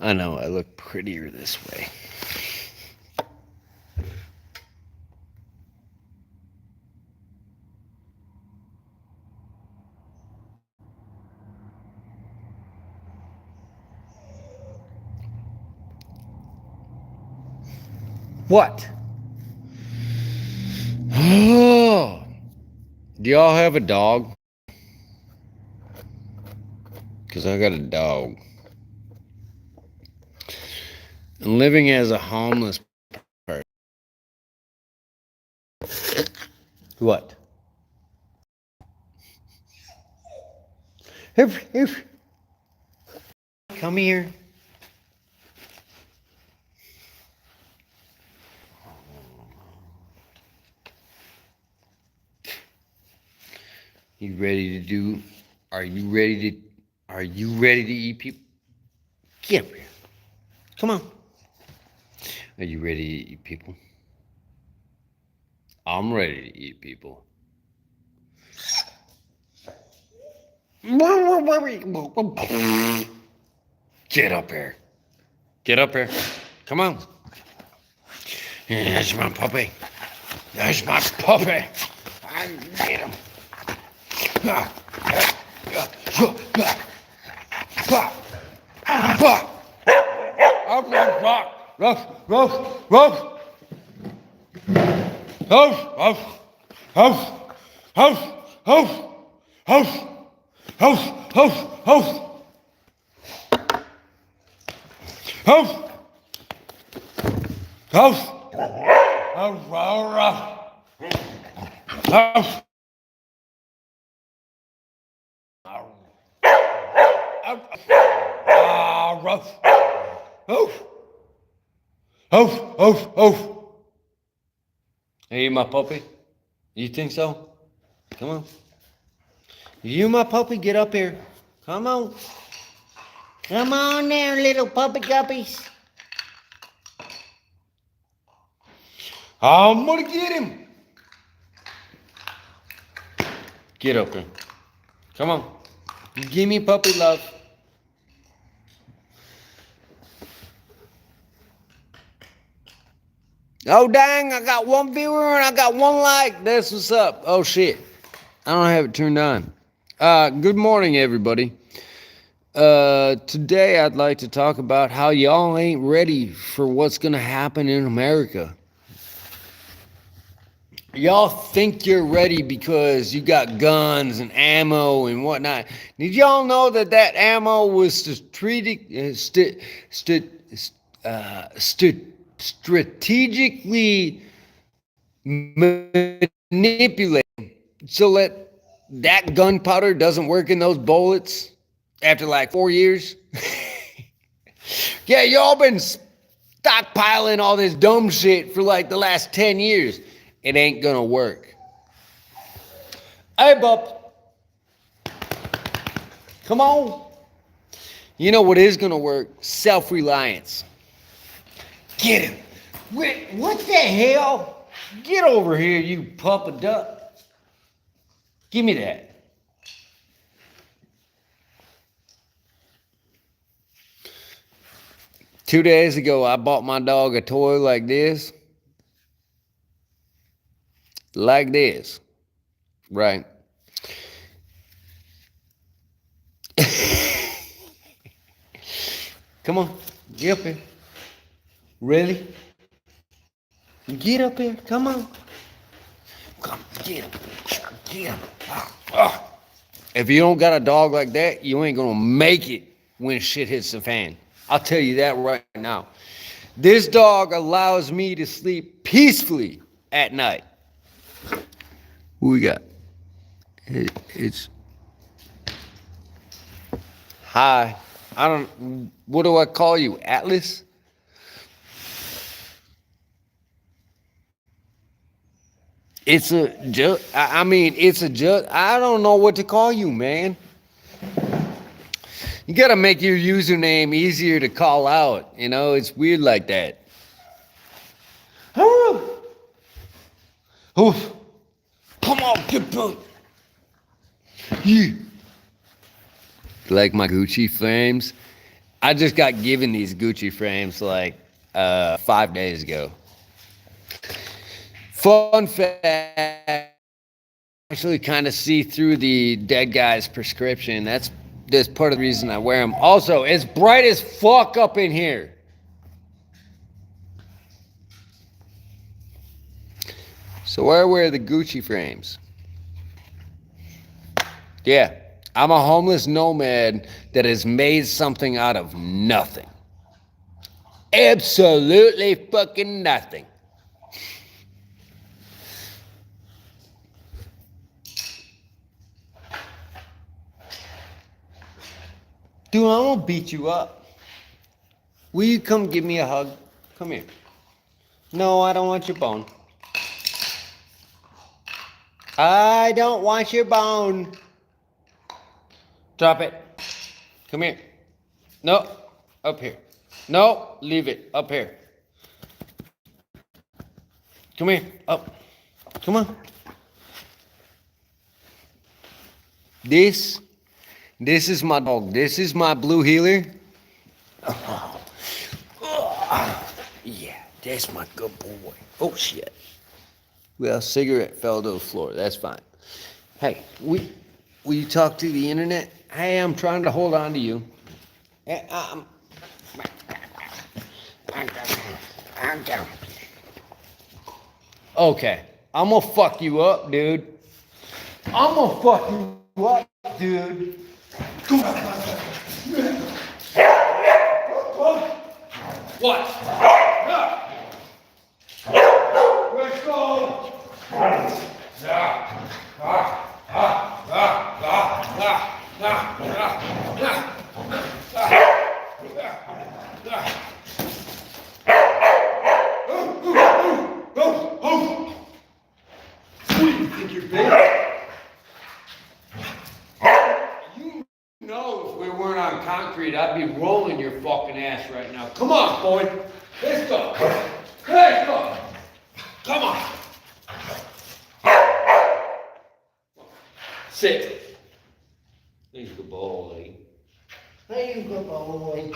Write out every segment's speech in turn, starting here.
I know, I look prettier this way. What? Oh, do y'all have a dog? Because I got a dog. And living as a homeless person. What? If. Come here. You ready to do? Are you ready to? Are you ready to eat people? Get up here. Come on. Are you ready to eat people? I'm ready to eat people. Get up here. Get up here. Come on. That's my puppy. That's my puppy. I get him. Hey, my puppy. You think so? Come on. You, my puppy, get up here. Come on. Come on there, little puppy guppies. I'm gonna get him. Get up here. Come on. Give me puppy love. Oh, dang, I got one viewer and I got one like. That's what's up. Oh, shit. I don't have it turned on. Good morning, everybody. Today I'd like to talk about how y'all ain't ready for what's going to happen in America. Y'all think you're ready because you got guns and ammo and whatnot. Did y'all know that ammo was strategically manipulated so that gunpowder doesn't work in those bullets after like 4 years? Yeah, y'all been stockpiling all this dumb shit for like the last 10 years. It ain't gonna work. Hey, bub. Come on. You know what is gonna work? Self-reliance. Get him. What the hell? Get over here, you pup of duck. Give me that. Two days ago, I bought my dog a toy like this. Like this. Right. Come on. Get up here. Really? Get up here. Come on. Come, get him. Get him. If you don't got a dog like that, you ain't gonna make it when shit hits the fan. I'll tell you that right now. This dog allows me to sleep peacefully at night. Who we got? It's hi. I don't. What do I call you, Atlas? It's a just. I mean, it's a just. I don't know what to call you, man. You gotta make your username easier to call out. You know, it's weird like that. Oh, come on, get bug. Yeah. Like my Gucci frames? I just got given these Gucci frames like 5 days ago. Fun fact, actually kind of see through the dead guy's prescription. That's part of the reason I wear them. Also, it's bright as fuck up in here. So why wear the Gucci frames? Yeah, I'm a homeless nomad that has made something out of nothing. Absolutely fucking nothing. Dude, I'm gonna beat you up. Will you come give me a hug? Come here. No, I don't want your bone. I don't want your bone. Drop it. Come here. No, up here. No, leave it. Up here. Come here. Up. Come on. This is my dog. This is my blue healer. Oh. Oh. Yeah, that's my good boy. Oh, shit. Well, cigarette fell to the floor. That's fine. Hey, will you talk to the internet? Hey, I'm trying to hold on to you. Okay, I'm gonna fuck you up, dude. I'm gonna fuck you up, dude. What? Let's go. Who do you think you're big? You know if we weren't on concrete, I'd be rolling your fucking ass right now. Come on, boy. Let's go. Let's go. Come on. Sit. There's the boy. There you go, boy.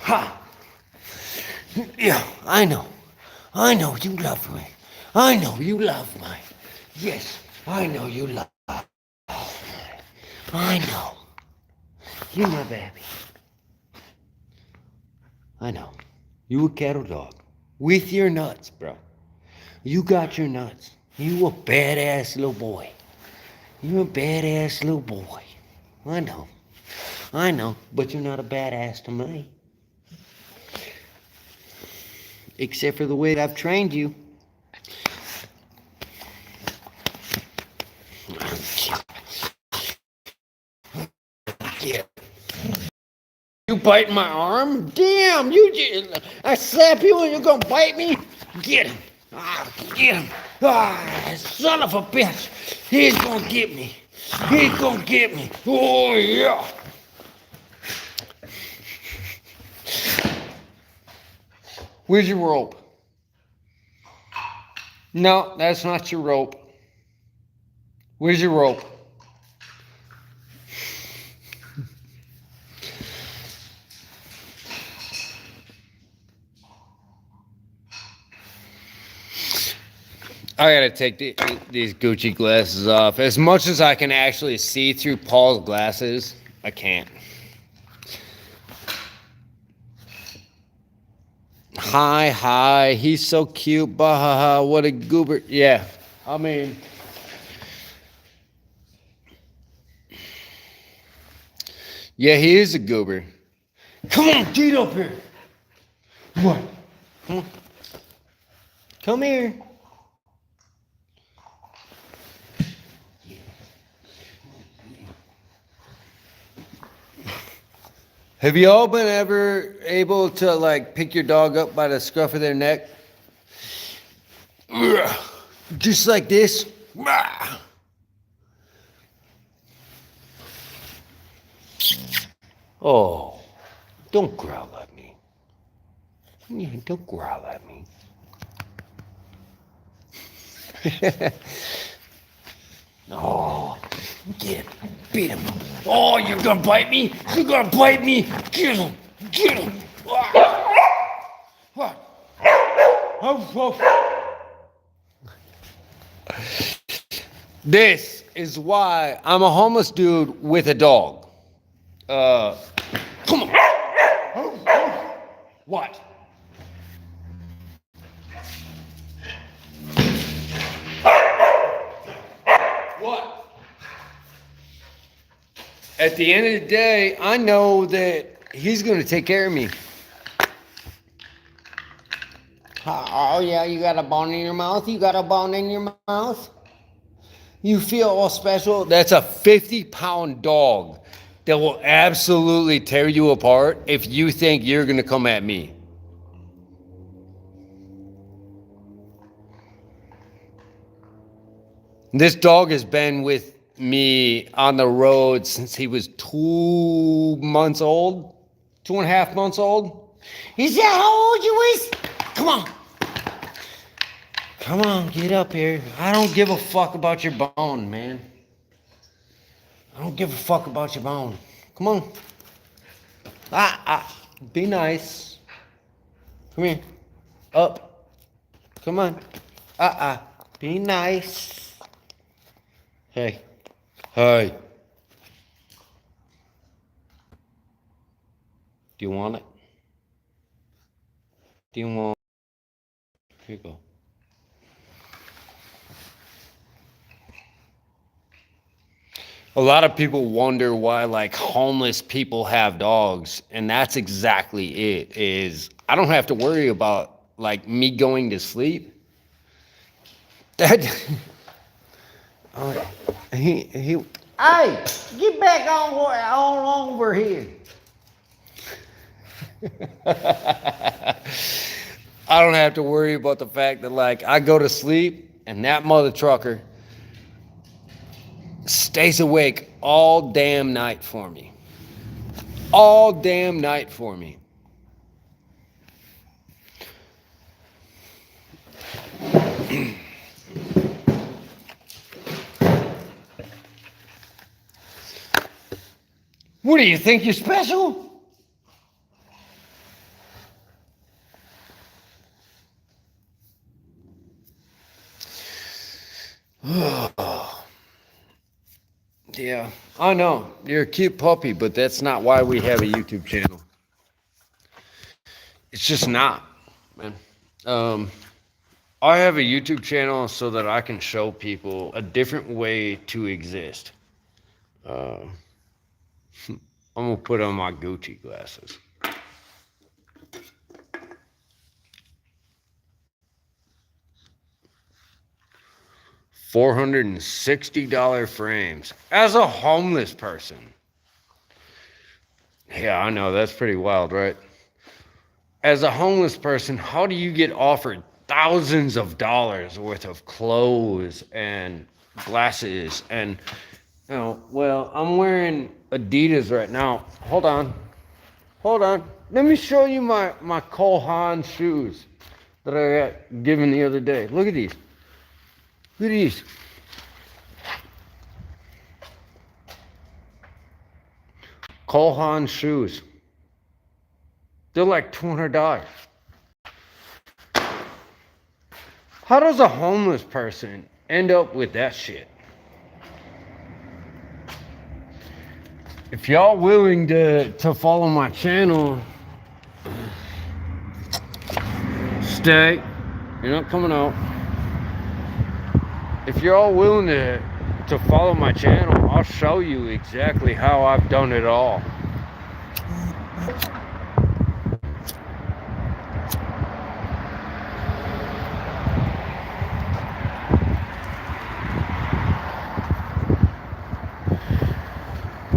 Ha. Yeah, I know. I know you love me. I know you love me. Yes, I know you love me. I know. You my baby. I know. You a cattle dog. With your nuts, bro. You got your nuts. You a badass little boy. You a badass little boy. I know. I know. But you're not a badass to me. Except for the way that I've trained you. Yeah. You bite my arm? Damn, I slap you and you're gonna bite me? Get him. Ah, get him. Ah, son of a bitch. He's gonna get me. He's gonna get me. Oh, yeah. Where's your rope? No, that's not your rope. Where's your rope? I gotta take these Gucci glasses off. As much as I can actually see through Paul's glasses, I can't. Hi, he's so cute, bahaha, what a goober. Yeah, I mean, yeah, he is a goober. Come on, get up here. What? Come on. Come here. Have you all been ever able to like pick your dog up by the scruff of their neck? Just like this. Oh, don't growl at me. Yeah, don't growl at me. Oh, Get him. Beat him. Oh, you're gonna bite me? You're gonna bite me? Get him. Get him. What? This is why I'm a homeless dude with a dog. Come on. What? What? At the end of the day, I know that he's going to take care of me. Oh, yeah, you got a bone in your mouth? You got a bone in your mouth? You feel all special? That's a 50-pound dog that will absolutely tear you apart if you think you're going to come at me. This dog has been with me on the road since he was 2 months old, 2.5 months old. Is that how old you was? Come on. Come on, get up here. I don't give a fuck about your bone, man. I don't give a fuck about your bone. Come on. Be nice. Come here. Up. Come on. Be nice. Hey. Hey. Do you want it? Do you want? Here you go. A lot of people wonder why like homeless people have dogs, and that's exactly it. Is I don't have to worry about like me going to sleep. That hey, get back on over here. I don't have to worry about the fact that like I go to sleep and that mother trucker stays awake all damn night for me. All damn night for me. What do you think, you're special? Yeah, I know. You're a cute puppy, but that's not why we have a YouTube channel. It's just not, man. I have a YouTube channel so that I can show people a different way to exist. I'm going to put on my Gucci glasses. $460 frames as a homeless person. Yeah, I know, that's pretty wild, right? As a homeless person, how do you get offered thousands of dollars worth of clothes and glasses and, you know, well, I'm wearing Adidas right now. Hold on. Let me show you my Cole Haan shoes that I got given the other day. Look at these. Look at these. Cole Haan shoes. They're like $200. How does a homeless person end up with that shit? If y'all willing to follow my channel, stay. You're not coming out. If you're all willing to follow my channel, I'll show you exactly how I've done it all.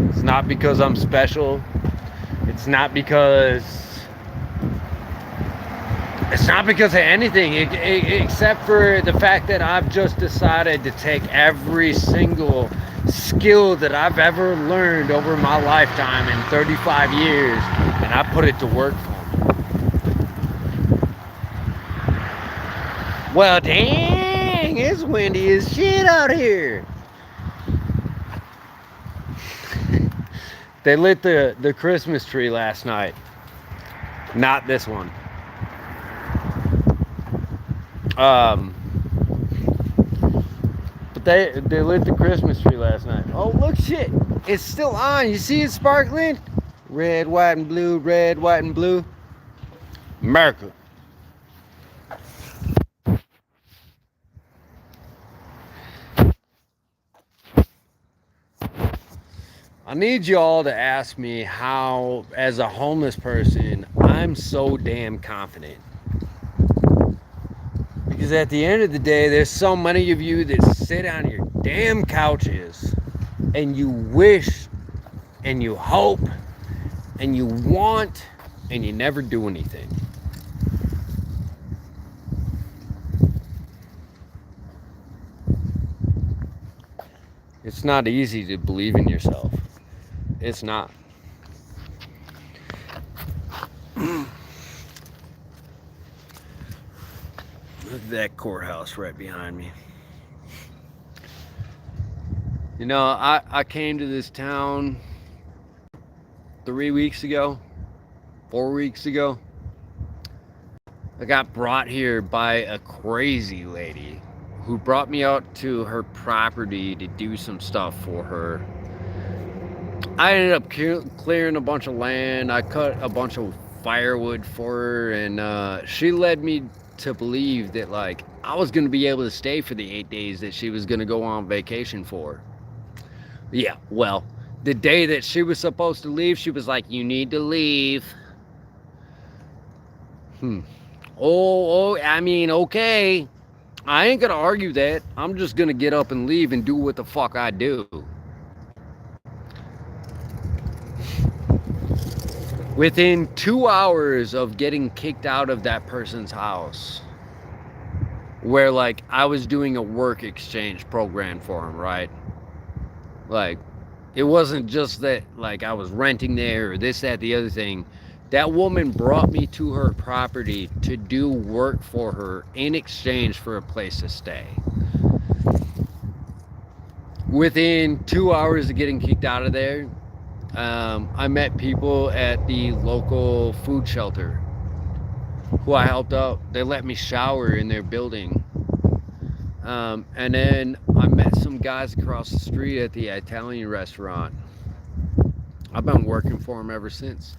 It's not because I'm special. It's not because of anything, except for the fact that I've just decided to take every single skill that I've ever learned over my lifetime in 35 years, and I put it to work for me. Well, dang, it's windy as shit out here. They lit the Christmas tree last night. Not this one. But they lit the Christmas tree last night. Oh, look, shit. It's still on. You see it sparkling? Red, white, and blue. Red, white, and blue. America. I need y'all to ask me how, as a homeless person, I'm so damn confident. Because at the end of the day, there's so many of you that sit on your damn couches and you wish and you hope and you want and you never do anything. It's not easy to believe in yourself. It's not. Look at that courthouse right behind me. You know, I came to this town 3 weeks ago, 4 weeks ago. I got brought here by a crazy lady who brought me out to her property to do some stuff for her. I ended up clearing a bunch of land. I cut a bunch of firewood for her, and she led me to believe that, like, I was going to be able to stay for the 8 days that she was going to go on vacation for. Yeah, well, the day that she was supposed to leave, she was like, "You need to leave." I mean, okay. I ain't gonna argue that. I'm just gonna get up and leave and do what the fuck I do. Within 2 hours of getting kicked out of that person's house, where, like, I was doing a work exchange program for him, right? Like, it wasn't just that, like, I was renting there or this, that, the other thing. That woman brought me to her property to do work for her in exchange for a place to stay. Within 2 hours of getting kicked out of there, I met people at the local food shelter who I helped out. They let me shower in their building. And then I met some guys across the street at the Italian restaurant. I've been working for them ever since.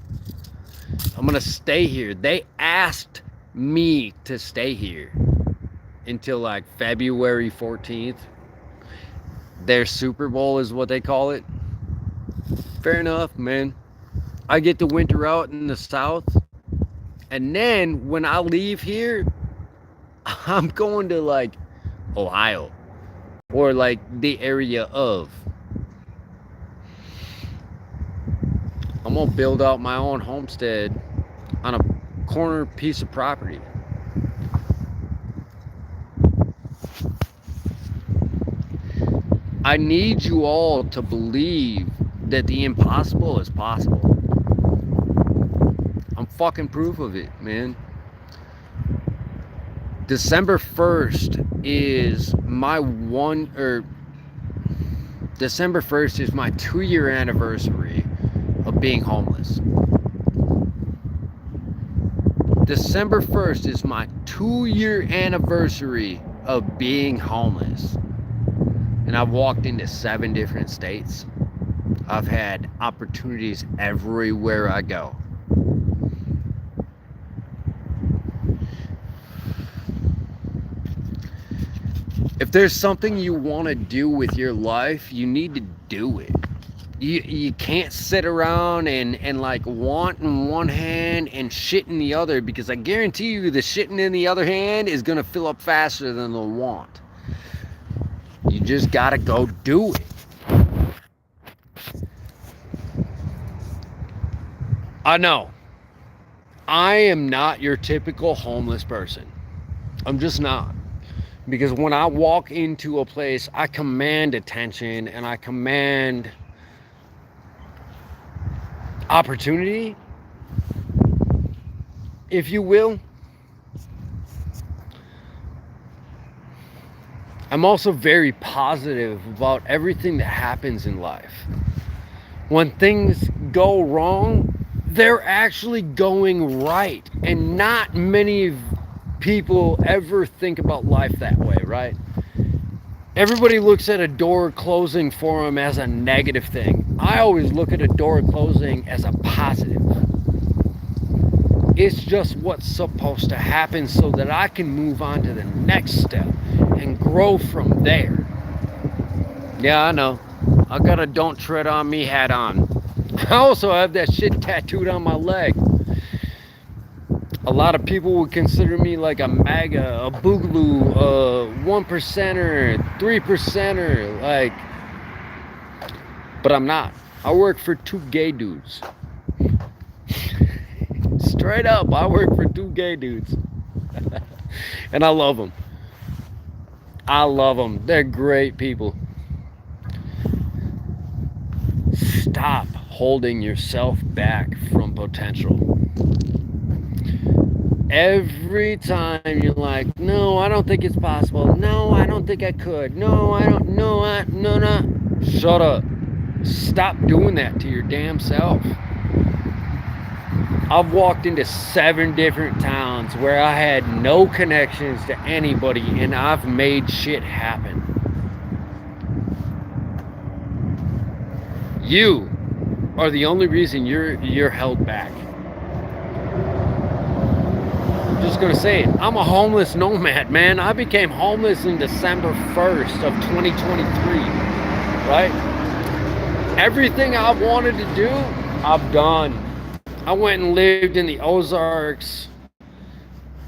I'm gonna stay here. They asked me to stay here until like February 14th. Their Super Bowl is what they call it. Fair enough, man. I get to winter out in the South. And then when I leave here, I'm going to like Ohio or like the area of. I'm gonna build out my own homestead on a corner piece of property. I need you all to believe that the impossible is possible. I'm fucking proof of it, man. December 1st is my December 1st is my 2-year anniversary of being homeless. December 1st is my 2-year anniversary of being homeless. And I've walked into 7 different states. I've had opportunities everywhere I go. If there's something you want to do with your life, you need to do it. You can't sit around and like want in one hand and shit in the other, because I guarantee you the shitting in the other hand is going to fill up faster than the want. You just got to go do it. I know. I am not your typical homeless person. I'm just not. Because when I walk into a place, I command attention and I command opportunity, if you will. I'm also very positive about everything that happens in life. When things go wrong, they're actually going right. And not many people ever think about life that way, right? Everybody looks at a door closing for them as a negative thing. I always look at a door closing as a positive. It's just what's supposed to happen so that I can move on to the next step and grow from there. Yeah, I know. I got a "Don't Tread on Me" hat on. I also have that shit tattooed on my leg. A lot of people would consider me like a MAGA, a boogaloo, a one percenter, 3%er, like, but I'm not. I work for two gay dudes. Straight up, I work for two gay dudes. And I love them. I love them. They're great people. Stop holding yourself back from potential. Every time you're like, no, I don't think it's possible. No, I don't think I could. No, I don't. No. Shut up. Stop doing that to your damn self. I've walked into 7 different towns where I had no connections to anybody and I've made shit happen. You are the only reason you're held back. I'm just gonna say it. I'm a homeless nomad, man. I became homeless in December 1st of 2023. Right? Everything I wanted to do, I've done. I went and lived in the Ozarks.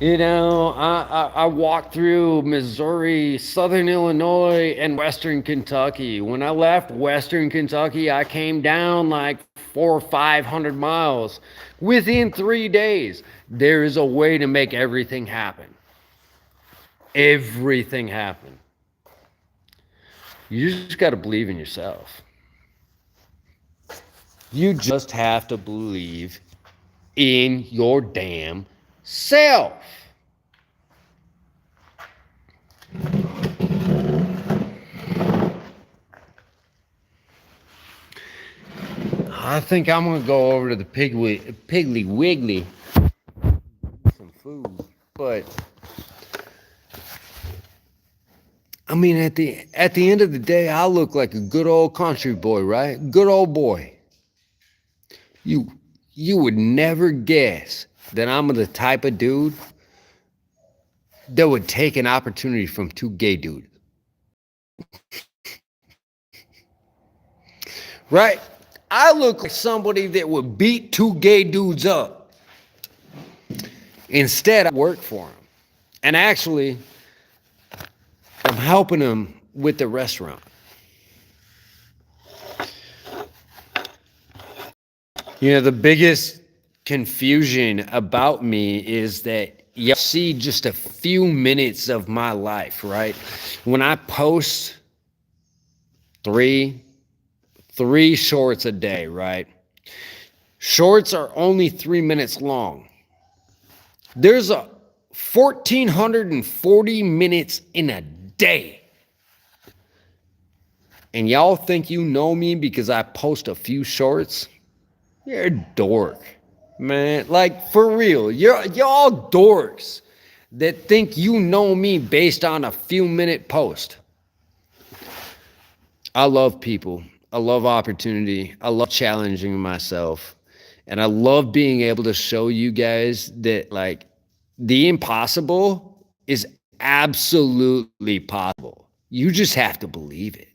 You know, I walked through Missouri, Southern Illinois, and Western Kentucky. When I left Western Kentucky, I came down like 400 or 500 miles within 3 days. There is a way to make everything happen. Everything happen. You just got to believe in yourself. You just have to believe in your damn self. I think I'm gonna go over to the Piggly Wiggly, some food. But I mean, at the end of the day, I look like a good old country boy, right? Good old boy. You would never guess that I'm the type of dude that would take an opportunity from two gay dudes. Right? I look like somebody that would beat two gay dudes up. Instead, I work for them. And actually, I'm helping them with the restaurant. You know, the biggest confusion about me is that you see just a few minutes of my life, right? When I post three shorts a day, right? Shorts are only 3 minutes long. There's a 1,440 minutes in a day. And y'all think you know me because I post a few shorts? You're a dork, man. Like, for real. Y'all dorks that think you know me based on a few minute post. I love people. I love opportunity. I love challenging myself. And I love being able to show you guys that, like, the impossible is absolutely possible. You just have to believe it.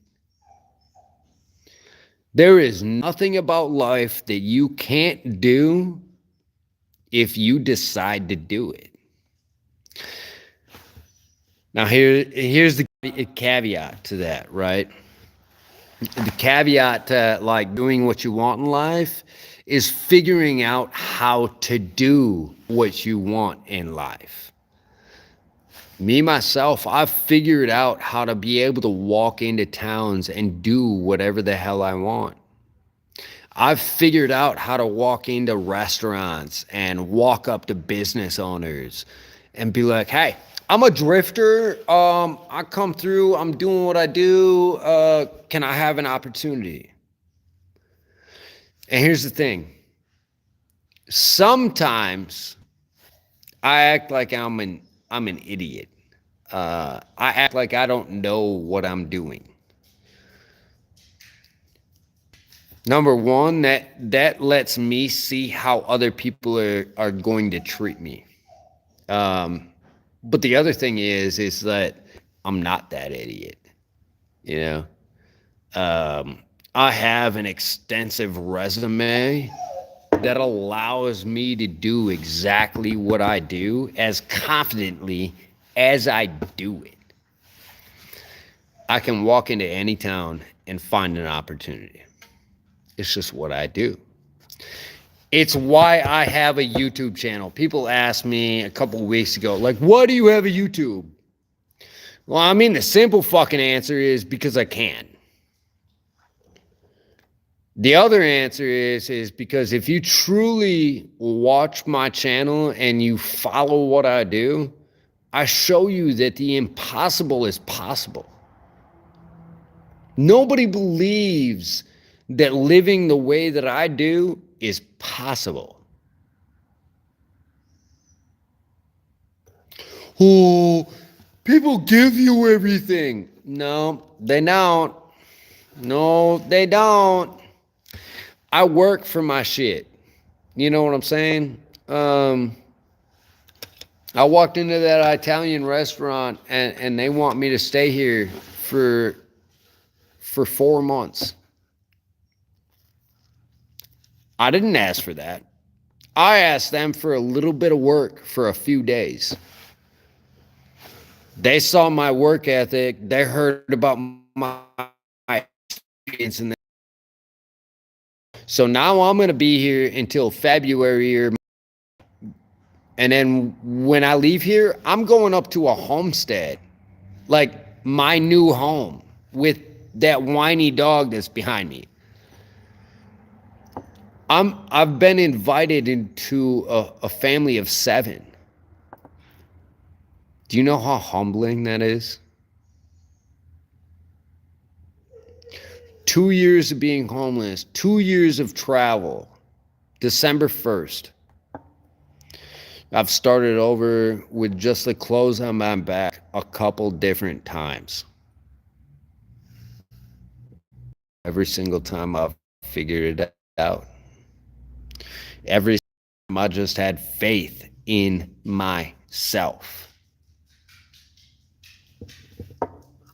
There is nothing about life that you can't do if you decide to do it. Now, here's the caveat to that, right? The caveat to like doing what you want in life is figuring out how to do what you want in life. Me, myself, I've figured out how to be able to walk into towns and do whatever the hell I want. I've figured out how to walk into restaurants and walk up to business owners and be like, hey, I'm a drifter. I come through. I'm doing what I do. Can I have an opportunity? And here's the thing. Sometimes I act like I'm an idiot. I act like I don't know what I'm doing. Number one, that lets me see how other people are going to treat me. But the other thing is that I'm not that idiot. You know, I have an extensive resume that allows me to do exactly what I do as confidently as I do it. I can walk into any town and find an opportunity. It's just what I do. It's why I have a YouTube channel. People asked me a couple weeks ago, like, why do you have a YouTube? Well, I mean, the simple fucking answer is because I can. The other answer is because if you truly watch my channel and you follow what I do, I show you that the impossible is possible. Nobody believes that living the way that I do is possible. Oh, people give you everything. No, they don't. No, they don't. I work for my shit. You know what I'm saying? I walked into that Italian restaurant and they want me to stay here for 4 months. I didn't ask for that. I asked them for a little bit of work for a few days. They saw my work ethic. They heard about my experience. So now I'm going to be here until February. And then when I leave here, I'm going up to a homestead. Like my new home with that whiny dog that's behind me. I've been invited into a family of 7. Do you know how humbling that is? 2 years of being homeless, 2 years of travel, December 1st. I've started over with just the clothes on my back a couple different times. Every single time I've figured it out. Every time I just had faith in myself.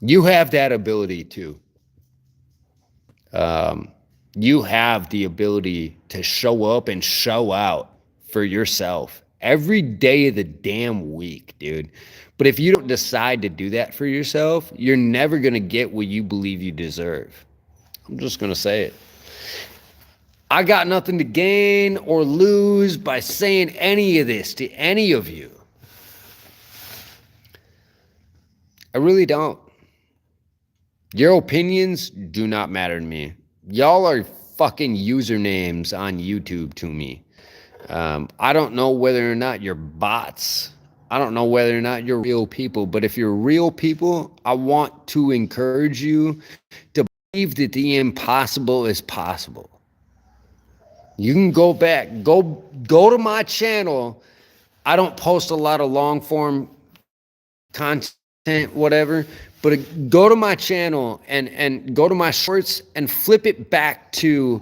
You have that ability too. You have the ability to show up and show out for yourself every day of the damn week, dude. But if you don't decide to do that for yourself, you're never going to get what you believe you deserve. I'm just going to say it. I got nothing to gain or lose by saying any of this to any of you. I really don't. Your opinions do not matter to me. Y'all are fucking usernames on YouTube to me. I don't know whether or not you're bots. I don't know whether or not you're real people. But if you're real people, I want to encourage you to believe that the impossible is possible. You can go back, go to my channel. I don't post a lot of long form content, whatever, but go to my channel and go to my shorts and flip it back to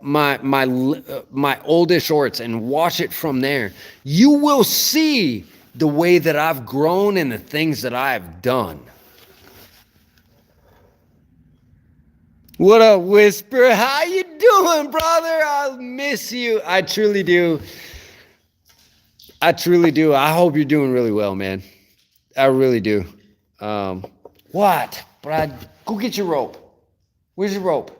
my oldest shorts and watch it from there. You will see the way that I've grown and the things that I've done. What up, Whisper? How you doing, brother? I miss you. I truly do. I truly do. I hope you're doing really well, man. I really do. What? Brad, go get your rope. Where's your rope?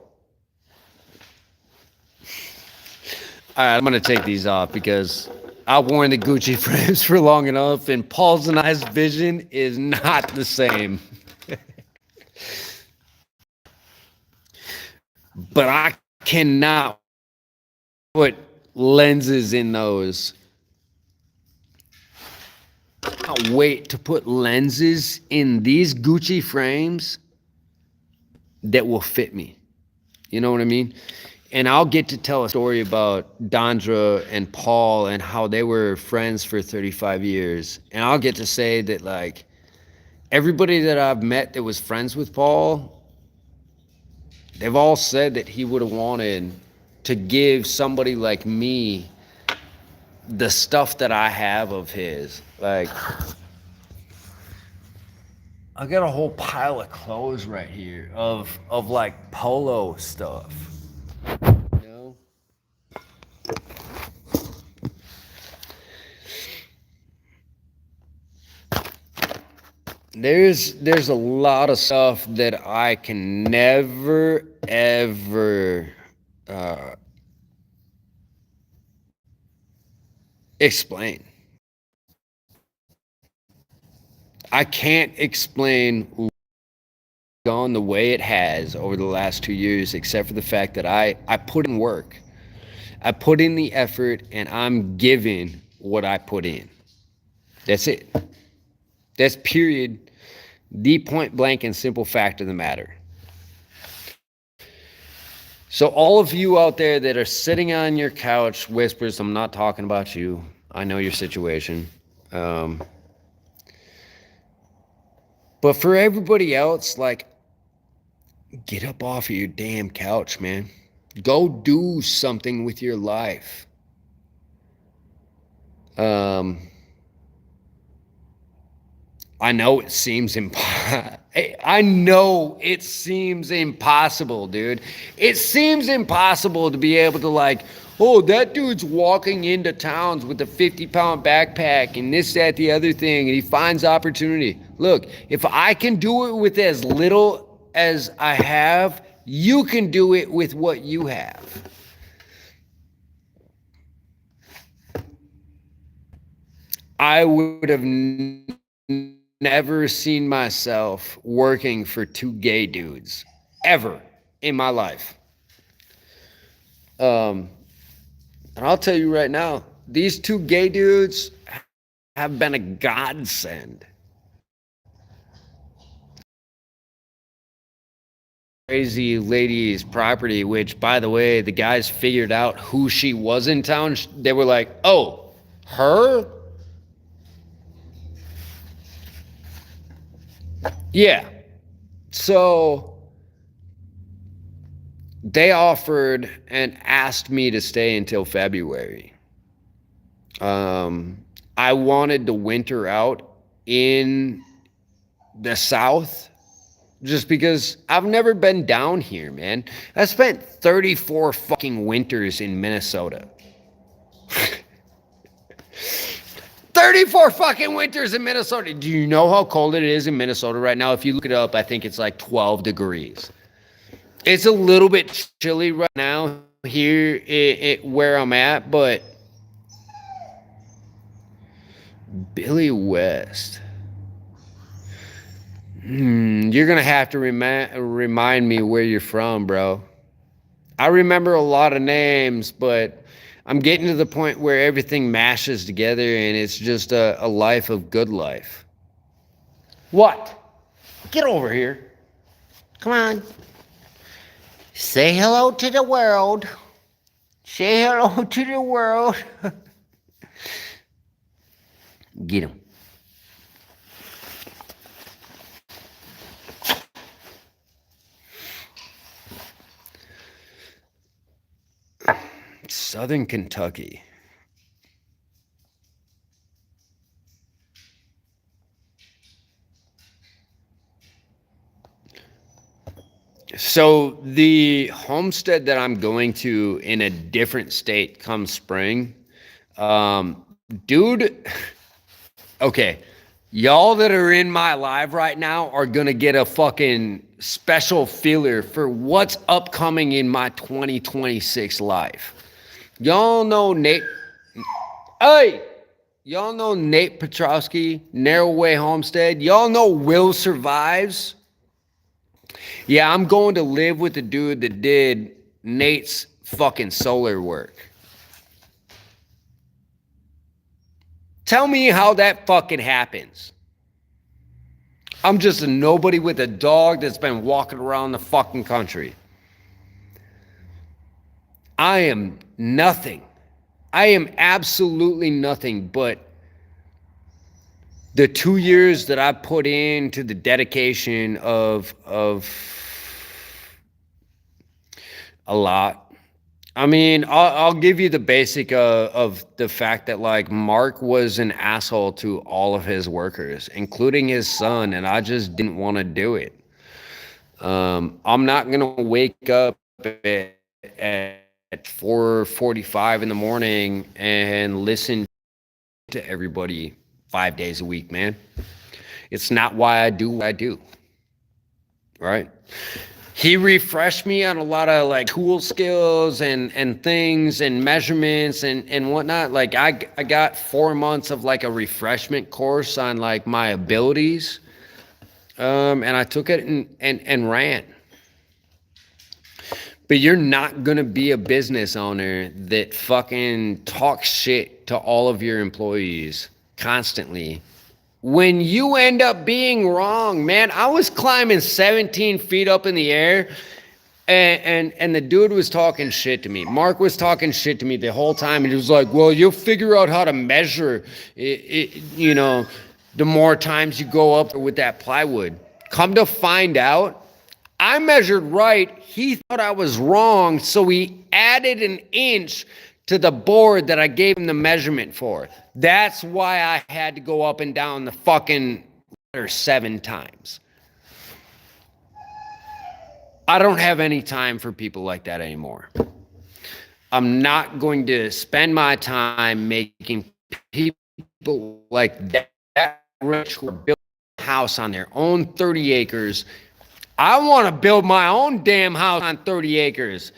All right, I'm going to take these off because I've worn the Gucci frames for long enough, and Paul's and I's vision is not the same. But I cannot put lenses in those. I can't wait to put lenses in these Gucci frames that will fit me. You know what I mean? And I'll get to tell a story about Dondra and Paul and how they were friends for 35 years. And I'll get to say that, like, everybody that I've met that was friends with Paul, they've all said that he would have wanted to give somebody like me the stuff that I have of his. Like, I got a whole pile of clothes right here of like polo stuff. You know? There's a lot of stuff that I can never ever explain. I can't explain gone the way it has over the last 2 years, except for the fact that I put in work. I put in the effort, and I'm giving what I put in. That's it. That's period. The point blank and simple fact of the matter. So all of you out there that are sitting on your couch, whispers, I'm not talking about you. I know your situation. But for everybody else, like, get up off of your damn couch, man. Go do something with your life. I know it seems I know it seems impossible, dude. It seems impossible to be able to, like, oh, that dude's walking into towns with a 50-pound backpack and this, that, the other thing, and he finds opportunity. Look, if I can do it with as little as I have, you can do it with what you have. I would have never seen myself working for two gay dudes ever in my life. And I'll tell you right now, these two gay dudes have been a godsend. Crazy lady's property, which, by the way, the guys figured out who she was in town. They were like, oh, her? Yeah. So they offered and asked me to stay until February. I wanted to winter out in the South just because I've never been down here, man. I spent 34 fucking winters in Minnesota. 34 fucking winters in Minnesota. Do you know how cold it is in Minnesota right now? If you look it up, I think it's like 12 degrees. It's a little bit chilly right now here where I'm at, but Billy West. You're going to have to remind me where you're from, bro. I remember a lot of names, but I'm getting to the point where everything mashes together and it's just a life of good life. What? Get over here. Come on. Say hello to the world. Say hello to the world. Get him. Southern Kentucky. So the homestead that I'm going to in a different state come spring, dude, okay, y'all that are in my live right now are gonna get a fucking special feeler for what's upcoming in my 2026 life. Y'all know Nate. Hey, y'all know Nate Petrowski, Narrowway Homestead. Y'all know Will Survives. Yeah, I'm going to live with the dude that did Nate's fucking solar work. Tell me how that fucking happens. I'm just a nobody with a dog that's been walking around the fucking country. I am nothing. I am absolutely nothing but the 2 years that I put into the dedication of a lot. I mean, I'll give you the basic of the fact that like Mark was an asshole to all of his workers, including his son, and I just didn't want to do it. I'm not gonna wake up at 4:45 in the morning and listen to everybody 5 days a week, man. It's not why I do what I do, right? He refreshed me on a lot of like tool skills and things and measurements and whatnot. Like I got 4 months of like a refreshment course on like my abilities. And I took it and ran. But you're not gonna be a business owner that fucking talks shit to all of your employees constantly when you end up being wrong, man. I was climbing 17 feet up in the air, and the dude was talking shit to me. Mark was talking shit to me the whole time, and he was like, well, you'll figure out how to measure it, you know, the more times you go up with that plywood. Come to find out, I measured right. He thought I was wrong, so he added an inch to the board that I gave him the measurement for. That's why I had to go up and down the fucking ladder 7 times. I don't have any time for people like that anymore. I'm not going to spend my time making people like that rich who build a house on their own 30 acres. I want to build my own damn house on 30 acres.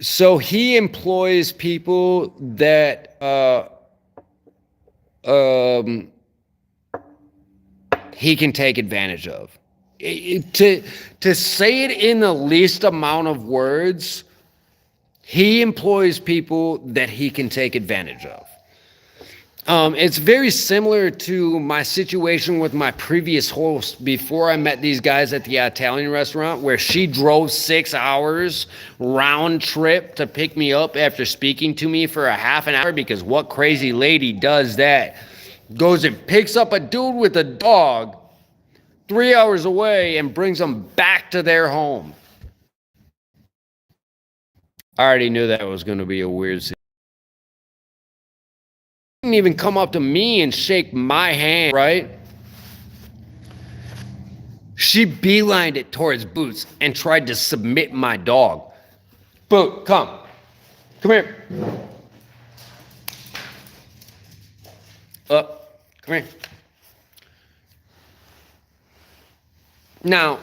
So he employs people that he can take advantage of. To say it in the least amount of words, he employs people that he can take advantage of. It's very similar to my situation with my previous host before I met these guys at the Italian restaurant, where she drove 6 hours round trip to pick me up after speaking to me for a half an hour, because what crazy lady does that? Goes and picks up a dude with a dog 3 hours away and brings them back to their home. I already knew that was going to be a weird situation. Didn't even come up to me and shake my hand, right? She beelined it towards Boots and tried to submit my dog. Boot, come here. Come here. Now,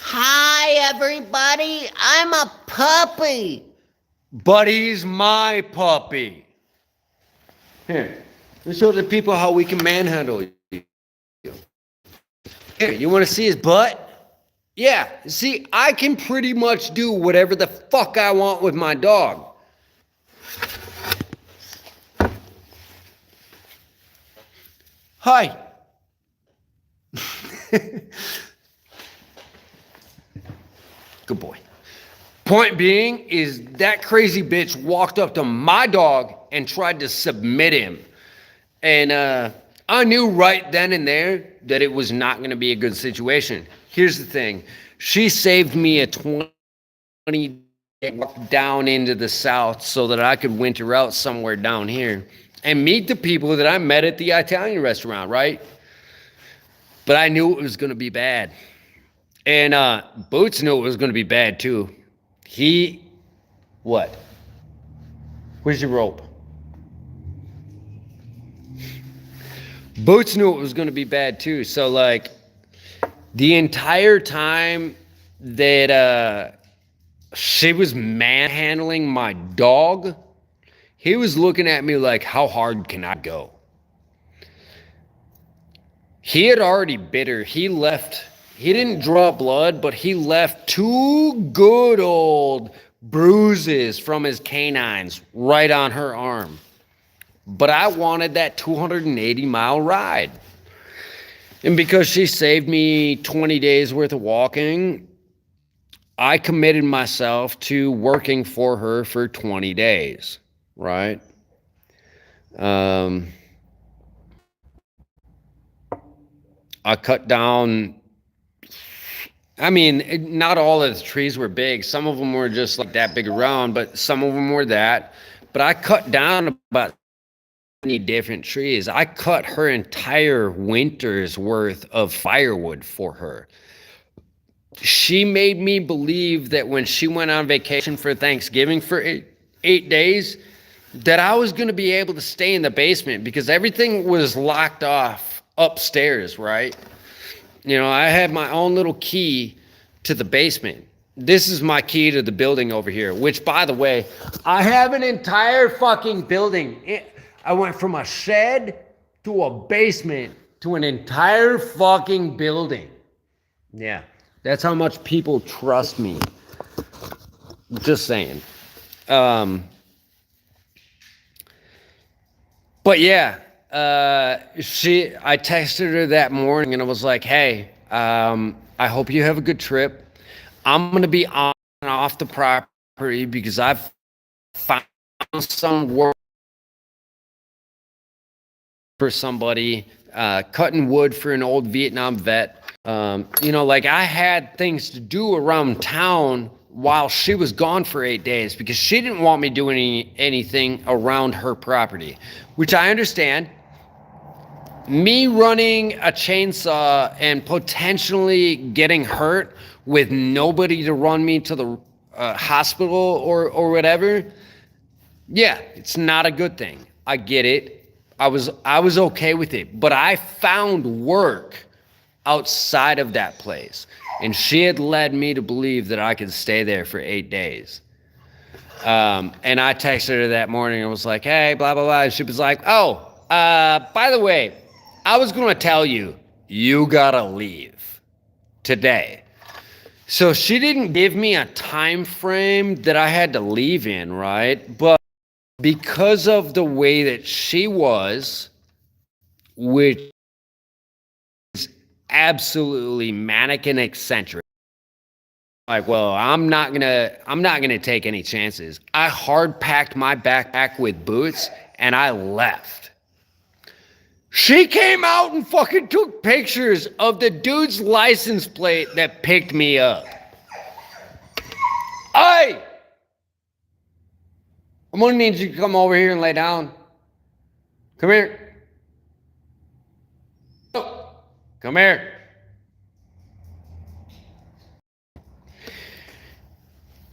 hi everybody, I'm a puppy. But he's my puppy. Here, let's show the people how we can manhandle you. Here, you want to see his butt? Yeah, see, I can pretty much do whatever the fuck I want with my dog. Hi. Good boy. Point being is that crazy bitch walked up to my dog and tried to submit him. And I knew right then and there that it was not going to be a good situation. Here's the thing. She saved me a 20-day walk down into the south so that I could winter out somewhere down here and meet the people that I met at the Italian restaurant, right? But I knew it was going to be bad. And Boots knew it was going to be bad too. What? Where's your rope? Boots knew it was going to be bad too. So like the entire time that she was manhandling my dog, he was looking at me like, how hard can I go? He had already bit her. He left. He didn't draw blood, but he left 2 good old bruises from his canines right on her arm. but I wanted that 280-mile ride. And because she saved me 20 days worth of walking, I committed myself to working for her for 20 days, right? I cut down, I mean, not all of the trees were big. Some of them were just like that big around, but some of them were that. But I cut down about 20 different trees. I cut her entire winter's worth of firewood for her. She made me believe that when she went on vacation for Thanksgiving for eight days, that I was going to be able to stay in the basement because everything was locked off upstairs, right? You know, I had my own little key to the basement. This is my key to the building over here, which, by the way, I have an entire fucking building. I went from a shed to a basement to an entire fucking building. Yeah, that's how much people trust me. Just saying. But yeah, I texted her that morning and I was like, hey, I hope you have a good trip. I'm going to be on and off the property because I've found some work for somebody, cutting wood for an old Vietnam vet. You know, like I had things to do around town while she was gone for 8 days because she didn't want me doing anything around her property, which I understand. Me running a chainsaw and potentially getting hurt with nobody to run me to the hospital or whatever, yeah, it's not a good thing. I get it. I was okay with it, but I found work outside of that place, and she had led me to believe that I could stay there for 8 days. And I texted her that morning and was like, hey, blah, blah, blah. And she was like, oh, by the way, I was going to tell you, you got to leave today. So she didn't give me a time frame that I had to leave in, right? But because of the way that she was, which is absolutely manic and eccentric, like, well, I'm not gonna take any chances. I hard packed my backpack with boots and I left. She came out and fucking took pictures of the dude's license plate that picked me up. Hey! I'm gonna need you to come over here and lay down. Come here. Oh, come here.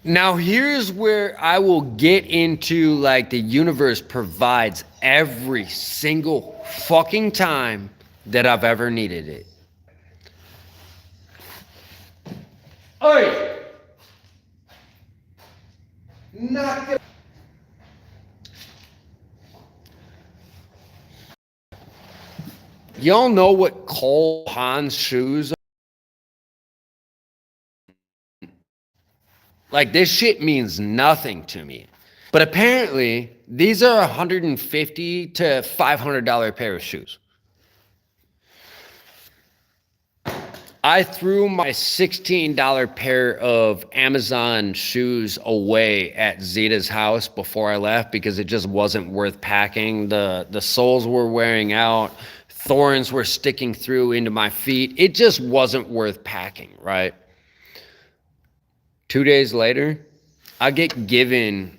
Now here's where I will get into like the universe provides every single fucking time that I've ever needed it. Oi! Not gonna. Y'all know what Cole Haan's shoes are? Like, this shit means nothing to me. But apparently, these are $150 to $500 pair of shoes. I threw my $16 pair of Amazon shoes away at Zeta's house before I left because it just wasn't worth packing. The soles were wearing out. Thorns were sticking through into my feet. It just wasn't worth packing, right? 2 days later, I get given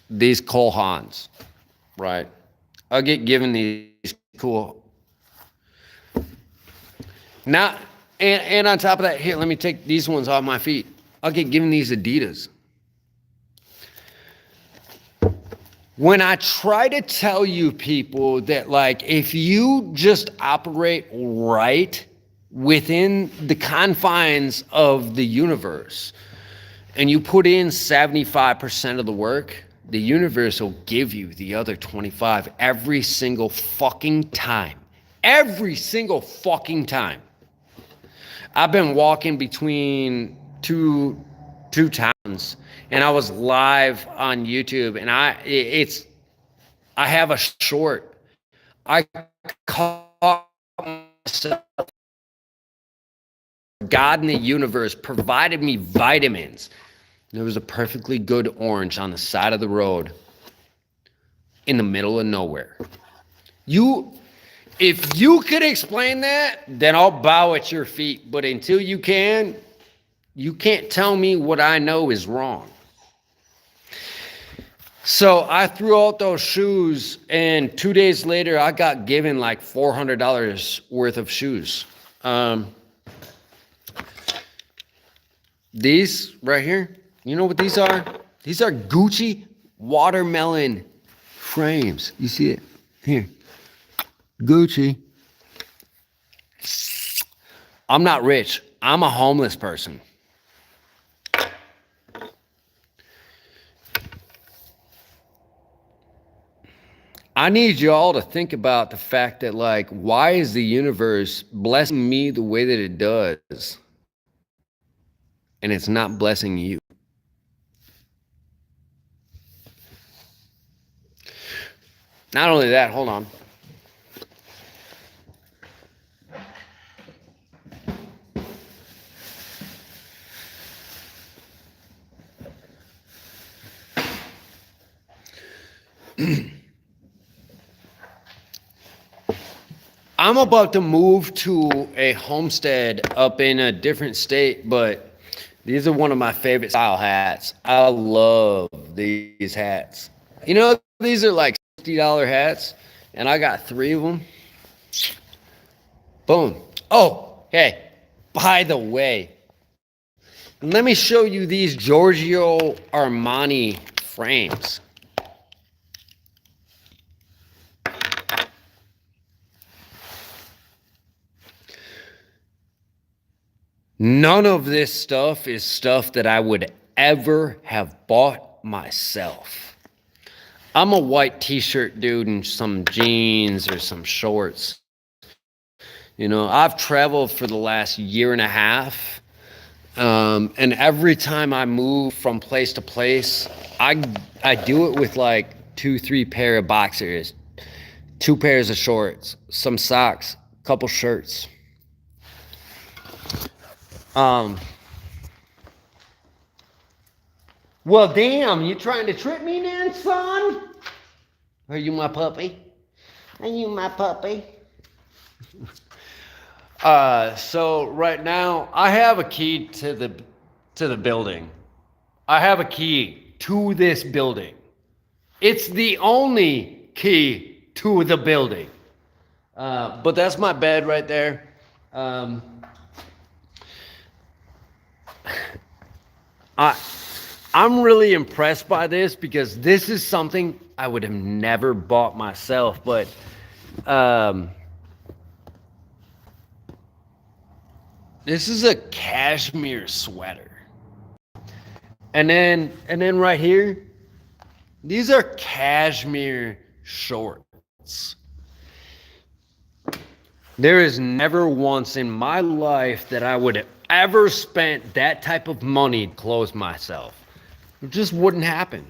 these Cole Haans, right? I get given these cool. Now, and on top of that, here, let me take these ones off my feet. I'll get given these Adidas. When I try to tell you people that, like, if you just operate right within the confines of the universe and you put in 75% of the work, the universe will give you the other 25 every single fucking time. Every single fucking time. I've been walking between two towns and I was live on YouTube and I have a short. I caught myself. God in the universe provided me vitamins. There was a perfectly good orange on the side of the road in the middle of nowhere. If you could explain that, then I'll bow at your feet. But until you can't tell me what I know is wrong. So I threw out those shoes, and 2 days later, I got given like $400 worth of shoes. These right here, you know what these are? These are Gucci watermelon frames. You see it? Here. Gucci. I'm not rich. I'm a homeless person. I need y'all to think about the fact that, like, why is the universe blessing me the way that it does? And it's not blessing you. Not only that, hold on. I'm about to move to a homestead up in a different state, but these are one of my favorite style hats. I love these hats. You know, these are like $60 hats, and I got 3 of them. Boom. Oh, hey, by the way, let me show you these Giorgio Armani frames. None of this stuff is stuff that I would ever have bought myself. I'm a white t-shirt dude and some jeans or some shorts. You know, I've traveled for the last year and a half. And every time I move from place to place, I do it with like 2-3 pair of boxers, 2 pairs of shorts, some socks, a couple shirts. Well, damn, you trying to trip me then, son? Are you my puppy? Are you my puppy? So right now I have a key to the building. I have a key to this building. It's the only key to the building. But that's my bed right there. I'm really impressed by this because this is something I would have never bought myself, but this is a cashmere sweater. And then right here, these are cashmere shorts. There is never once in my life that I would have ever spent that type of money to clothe myself. It just wouldn't happen.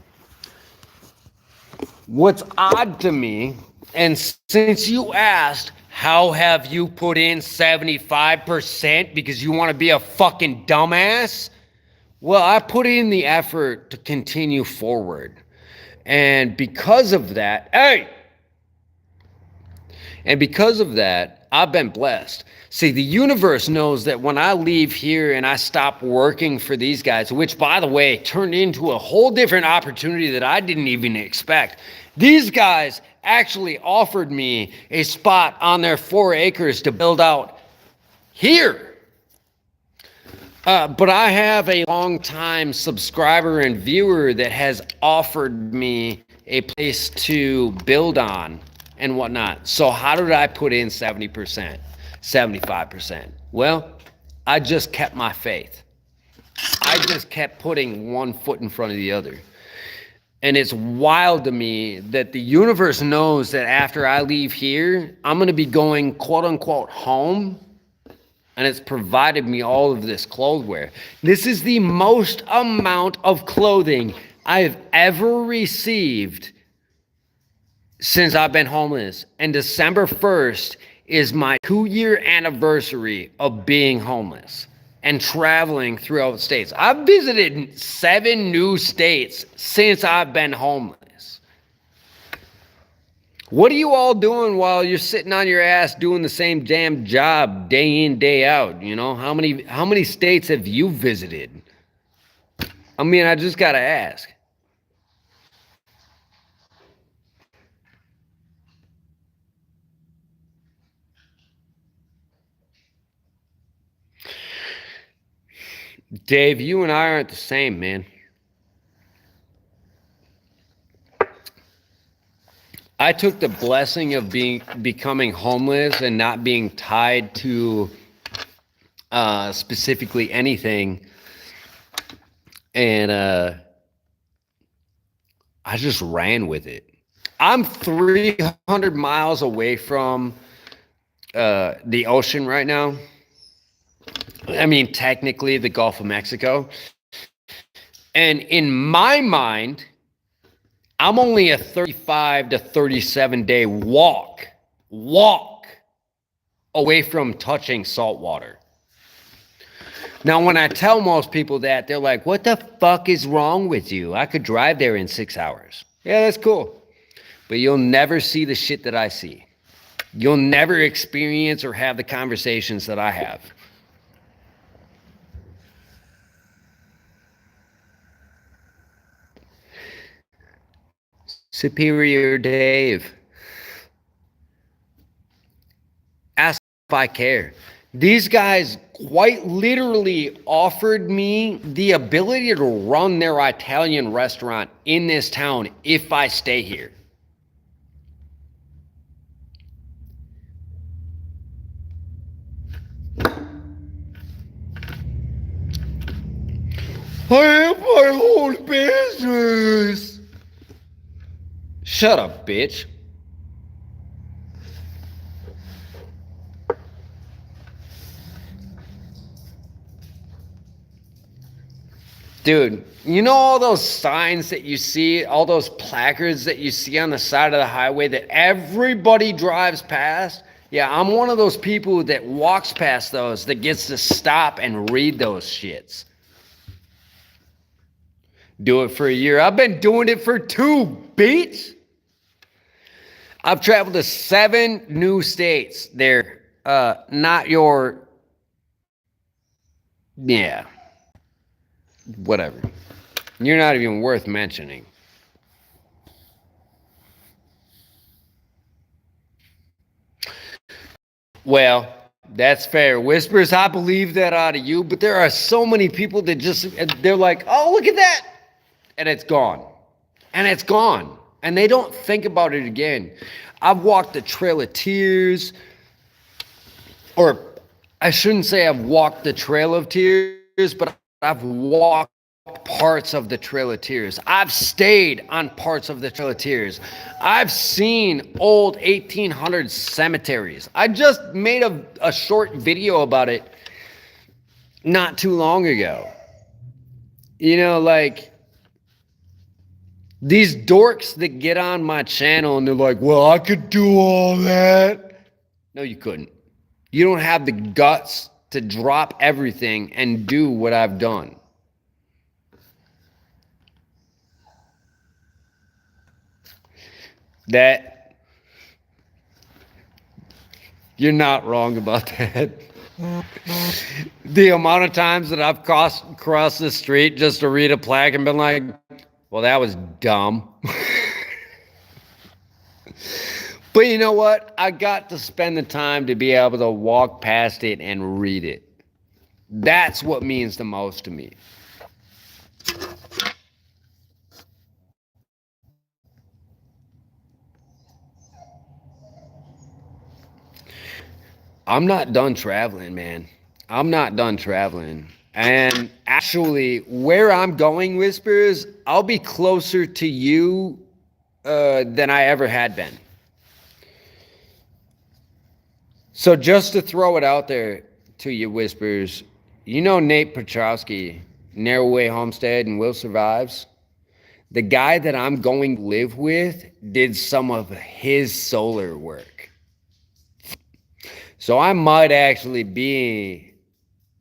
What's odd to me, and since you asked, how have you put in 75% because you want to be a fucking dumbass? Well, I put in the effort to continue forward. And because of that, I've been blessed. See, the universe knows that when I leave here and I stop working for these guys, which, by the way, turned into a whole different opportunity that I didn't even expect. These guys actually offered me a spot on their 4 acres to build out here. But I have a longtime subscriber and viewer that has offered me a place to build on and whatnot. So how did I put in 70%, 75%? Well, I just kept my faith. I just kept putting one foot in front of the other. And it's wild to me that the universe knows that after I leave here, I'm going to be going quote unquote home. And it's provided me all of this clothwear. This is the most amount of clothing I have ever received since I've been homeless. And December 1st is my 2-year anniversary of being homeless and traveling throughout states. I've visited 7 new states since I've been homeless. What are you all doing while you're sitting on your ass doing the same damn job day in, day out? You know, how many states have you visited? I mean, I just gotta ask. Dave, you and I aren't the same, man. I took the blessing of becoming homeless and not being tied to specifically anything, and I just ran with it. I'm 300 miles away from the ocean right now. I mean, technically the Gulf of Mexico. And in my mind, I'm only a 35 to 37 day walk away from touching salt water. Now, when I tell most people that, they're like, what the fuck is wrong with you? I could drive there in 6 hours. Yeah, that's cool. But you'll never see the shit that I see. You'll never experience or have the conversations that I have. Superior Dave. Ask if I care. These guys quite literally offered me the ability to run their Italian restaurant in this town if I stay here. I have my own business. Shut up, bitch. Dude, you know all those signs that you see, all those placards that you see on the side of the highway that everybody drives past? Yeah, I'm one of those people that walks past those, that gets to stop and read those shits. Do it for a year. I've been doing it for 2, bitch. I've traveled to 7 new states. They're not your, yeah, whatever. You're not even worth mentioning. Well, that's fair. Whispers, I believe that out of you, but there are so many people that just, they're like, oh, look at that. And it's gone. And it's gone. And they don't think about it again. I've walked the Trail of Tears, or I shouldn't say I've walked the Trail of Tears, but I've walked parts of the Trail of Tears. I've stayed on parts of the Trail of Tears. I've seen old 1800s cemeteries. I just made a short video about it not too long ago. You know, like, these dorks that get on my channel and they're like, well, I could do all that. No, you couldn't. You don't have the guts to drop everything and do what I've done. That, you're not wrong about that. The amount of times that I've crossed the street just to read a plaque and been like, well, that was dumb. But you know what? I got to spend the time to be able to walk past it and read it. That's what means the most to me. I'm not done traveling, man. I'm not done traveling. And actually, where I'm going, Whispers, I'll be closer to you than I ever had been. So just to throw it out there to you, Whispers, you know Nate Petrowski, Narrow Way Homestead and Will Survives? The guy that I'm going to live with did some of his solar work. So I might actually be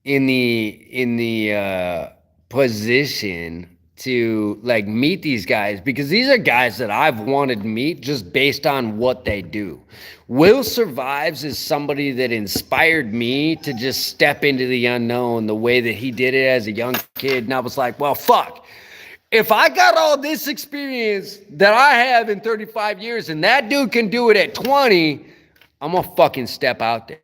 in the position to like meet these guys, because these are guys that I've wanted to meet just based on what they do. Will Survives is somebody that inspired me to just step into the unknown the way that he did it as a young kid. And I was like, well, fuck. If I got all this experience that I have in 35 years and that dude can do it at 20, I'm gonna fucking step out there.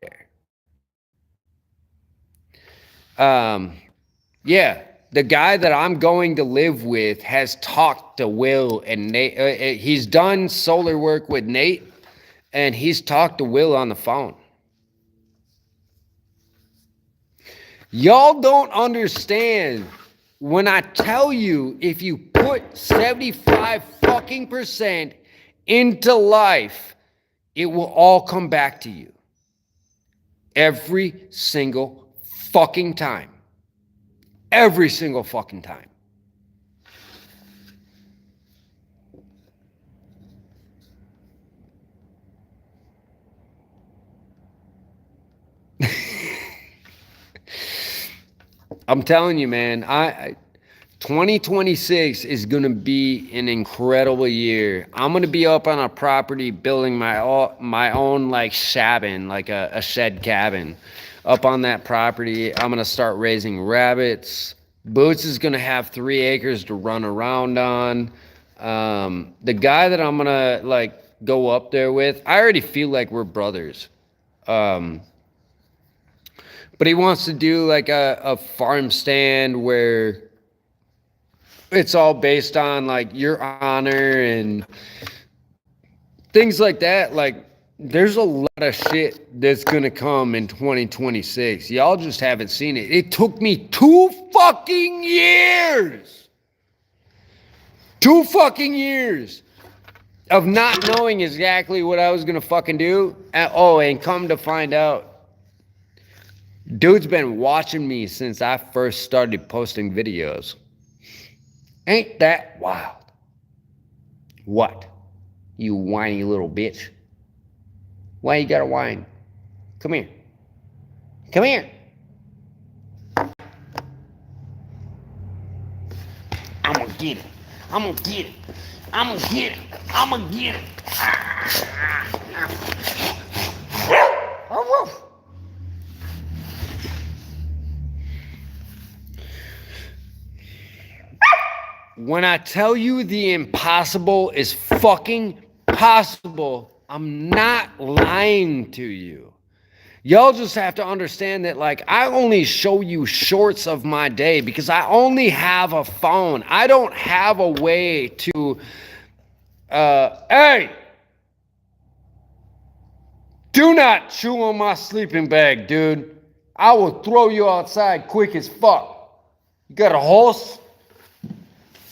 Yeah, the guy that I'm going to live with has talked to Will and Nate. He's done solar work with Nate, and he's talked to Will on the phone. Y'all don't understand when I tell you, if you put 75 fucking percent into life, it will all come back to you. Every single fucking time. Every single fucking time. I'm telling you, man, 2026 is going to be an incredible year. I'm going to be up on a property building my own like cabin, like a shed cabin. Up on that property, I'm going to start raising rabbits. Boots is going to have 3 acres to run around on. The guy that I'm going to like go up there with, I already feel like we're brothers. But he wants to do like a farm stand where it's all based on like your honor and things like that. Like, there's a lot of shit that's gonna come in 2026. Y'all just haven't seen it. It took me 2 fucking years. 2 fucking years of not knowing exactly what I was gonna fucking do. And come to find out, dude's been watching me since I first started posting videos. Ain't that wild? What? You whiny little bitch. Why you gotta whine? Come here. Come here. I'm gonna get it. I'm gonna get it. I'm gonna get it. I'm gonna get it. When I tell you the impossible is fucking possible, I'm not lying to you. Y'all just have to understand that, like, I only show you shorts of my day because I only have a phone. I don't have a way to, hey! Do not chew on my sleeping bag, dude. I will throw you outside quick as fuck. You got a horse?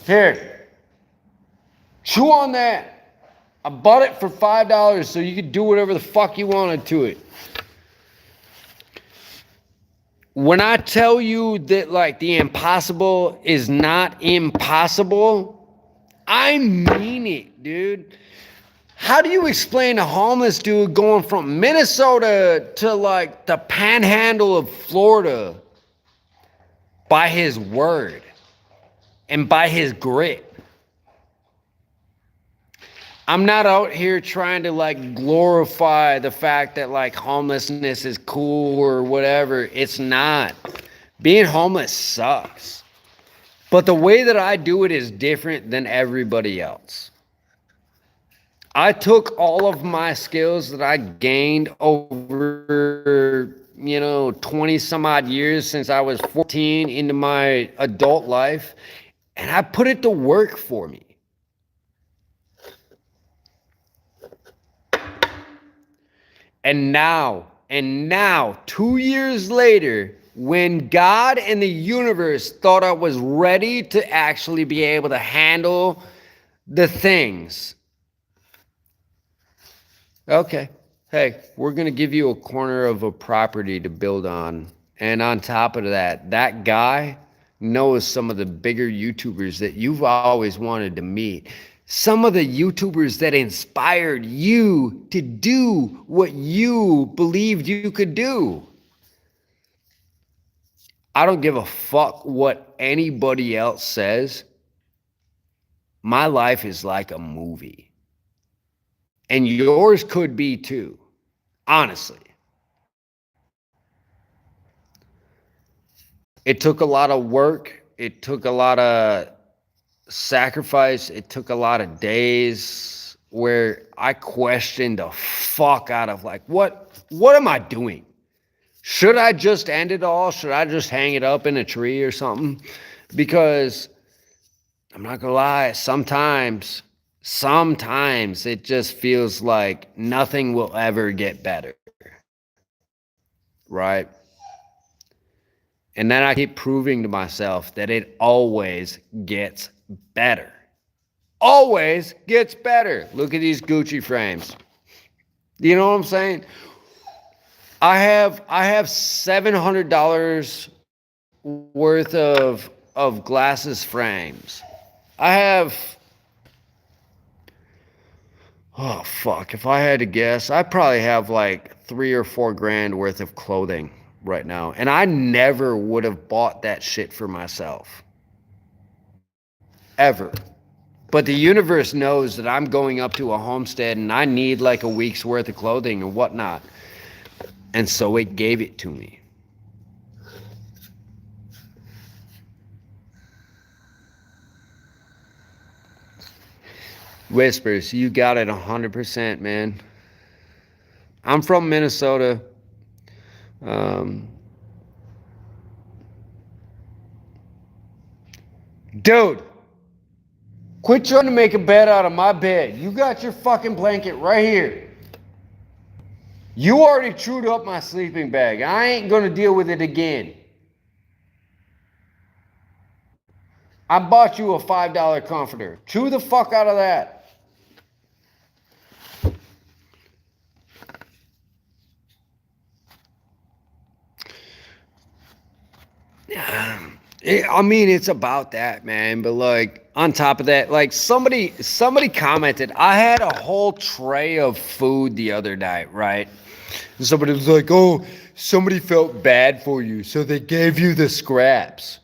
Here. Chew on that. I bought it for $5 so you could do whatever the fuck you wanted to it. When I tell you that, like, the impossible is not impossible, I mean it, dude. How do you explain a homeless dude going from Minnesota to, like, the panhandle of Florida by his word and by his grit? I'm not out here trying to like glorify the fact that like homelessness is cool or whatever. It's not. Being homeless sucks. But the way that I do it is different than everybody else. I took all of my skills that I gained over, 20 some odd years since I was 14 into my adult life, and I put it to work for me. And now, 2 years later, when God and the universe thought I was ready to actually be able to handle the things, okay, hey, we're going to give you a corner of a property to build on. And on top of that, that guy knows some of the bigger YouTubers that you've always wanted to meet. Some of the YouTubers that inspired you to do what you believed you could do. I don't give a fuck what anybody else says. My life is like a movie. And yours could be too, honestly. It took a lot of work. It took a lot of sacrifice. It took a lot of days where I questioned the fuck out of like, what am I doing? Should I just end it all? Should I just hang it up in a tree or something? Because I'm not gonna lie, sometimes it just feels like nothing will ever get better. Right? And then I keep proving to myself that it always gets better. Always gets better. Look at these Gucci frames. You know what I'm saying? I have $700 worth of glasses frames. I have, oh fuck, if I had to guess, I probably have like $3 or $4 grand worth of clothing right now. And I never would have bought that shit for myself. Ever. But the universe knows that I'm going up to a homestead and I need like a week's worth of clothing and whatnot. And so it gave it to me. Whispers, you got it 100%, man. I'm from Minnesota. Dude, quit trying to make a bed out of my bed. You got your fucking blanket right here. You already chewed up my sleeping bag. I ain't gonna deal with it again. I bought you a $5 comforter. Chew the fuck out of that. I mean, it's about that, man. But like, on top of that, like somebody commented, I had a whole tray of food the other night, right? And somebody was like, oh, somebody felt bad for you, so they gave you the scraps.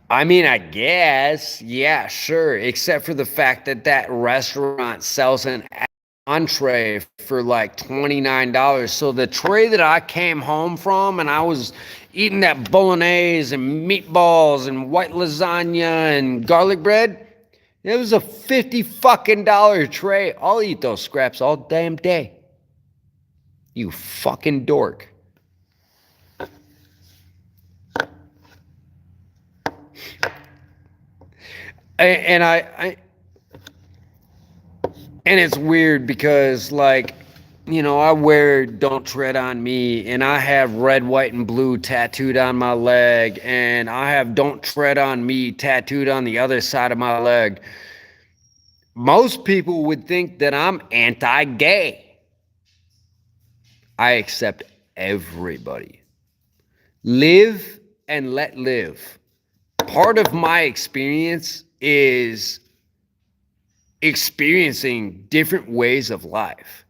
I mean, I guess, yeah, sure. Except for the fact that that restaurant sells an entree for like $29. So the tray that I came home from and I was eating that bolognese and meatballs and white lasagna and garlic bread, it was a $50 fucking tray. I'll eat those scraps all damn day. You fucking dork. And and it's weird because, like, you know, I wear Don't Tread on Me, and I have red, white, and blue tattooed on my leg, and I have Don't Tread on Me tattooed on the other side of my leg. Most people would think that I'm anti-gay. I accept everybody. Live and let live. Part of my experience is experiencing different ways of life.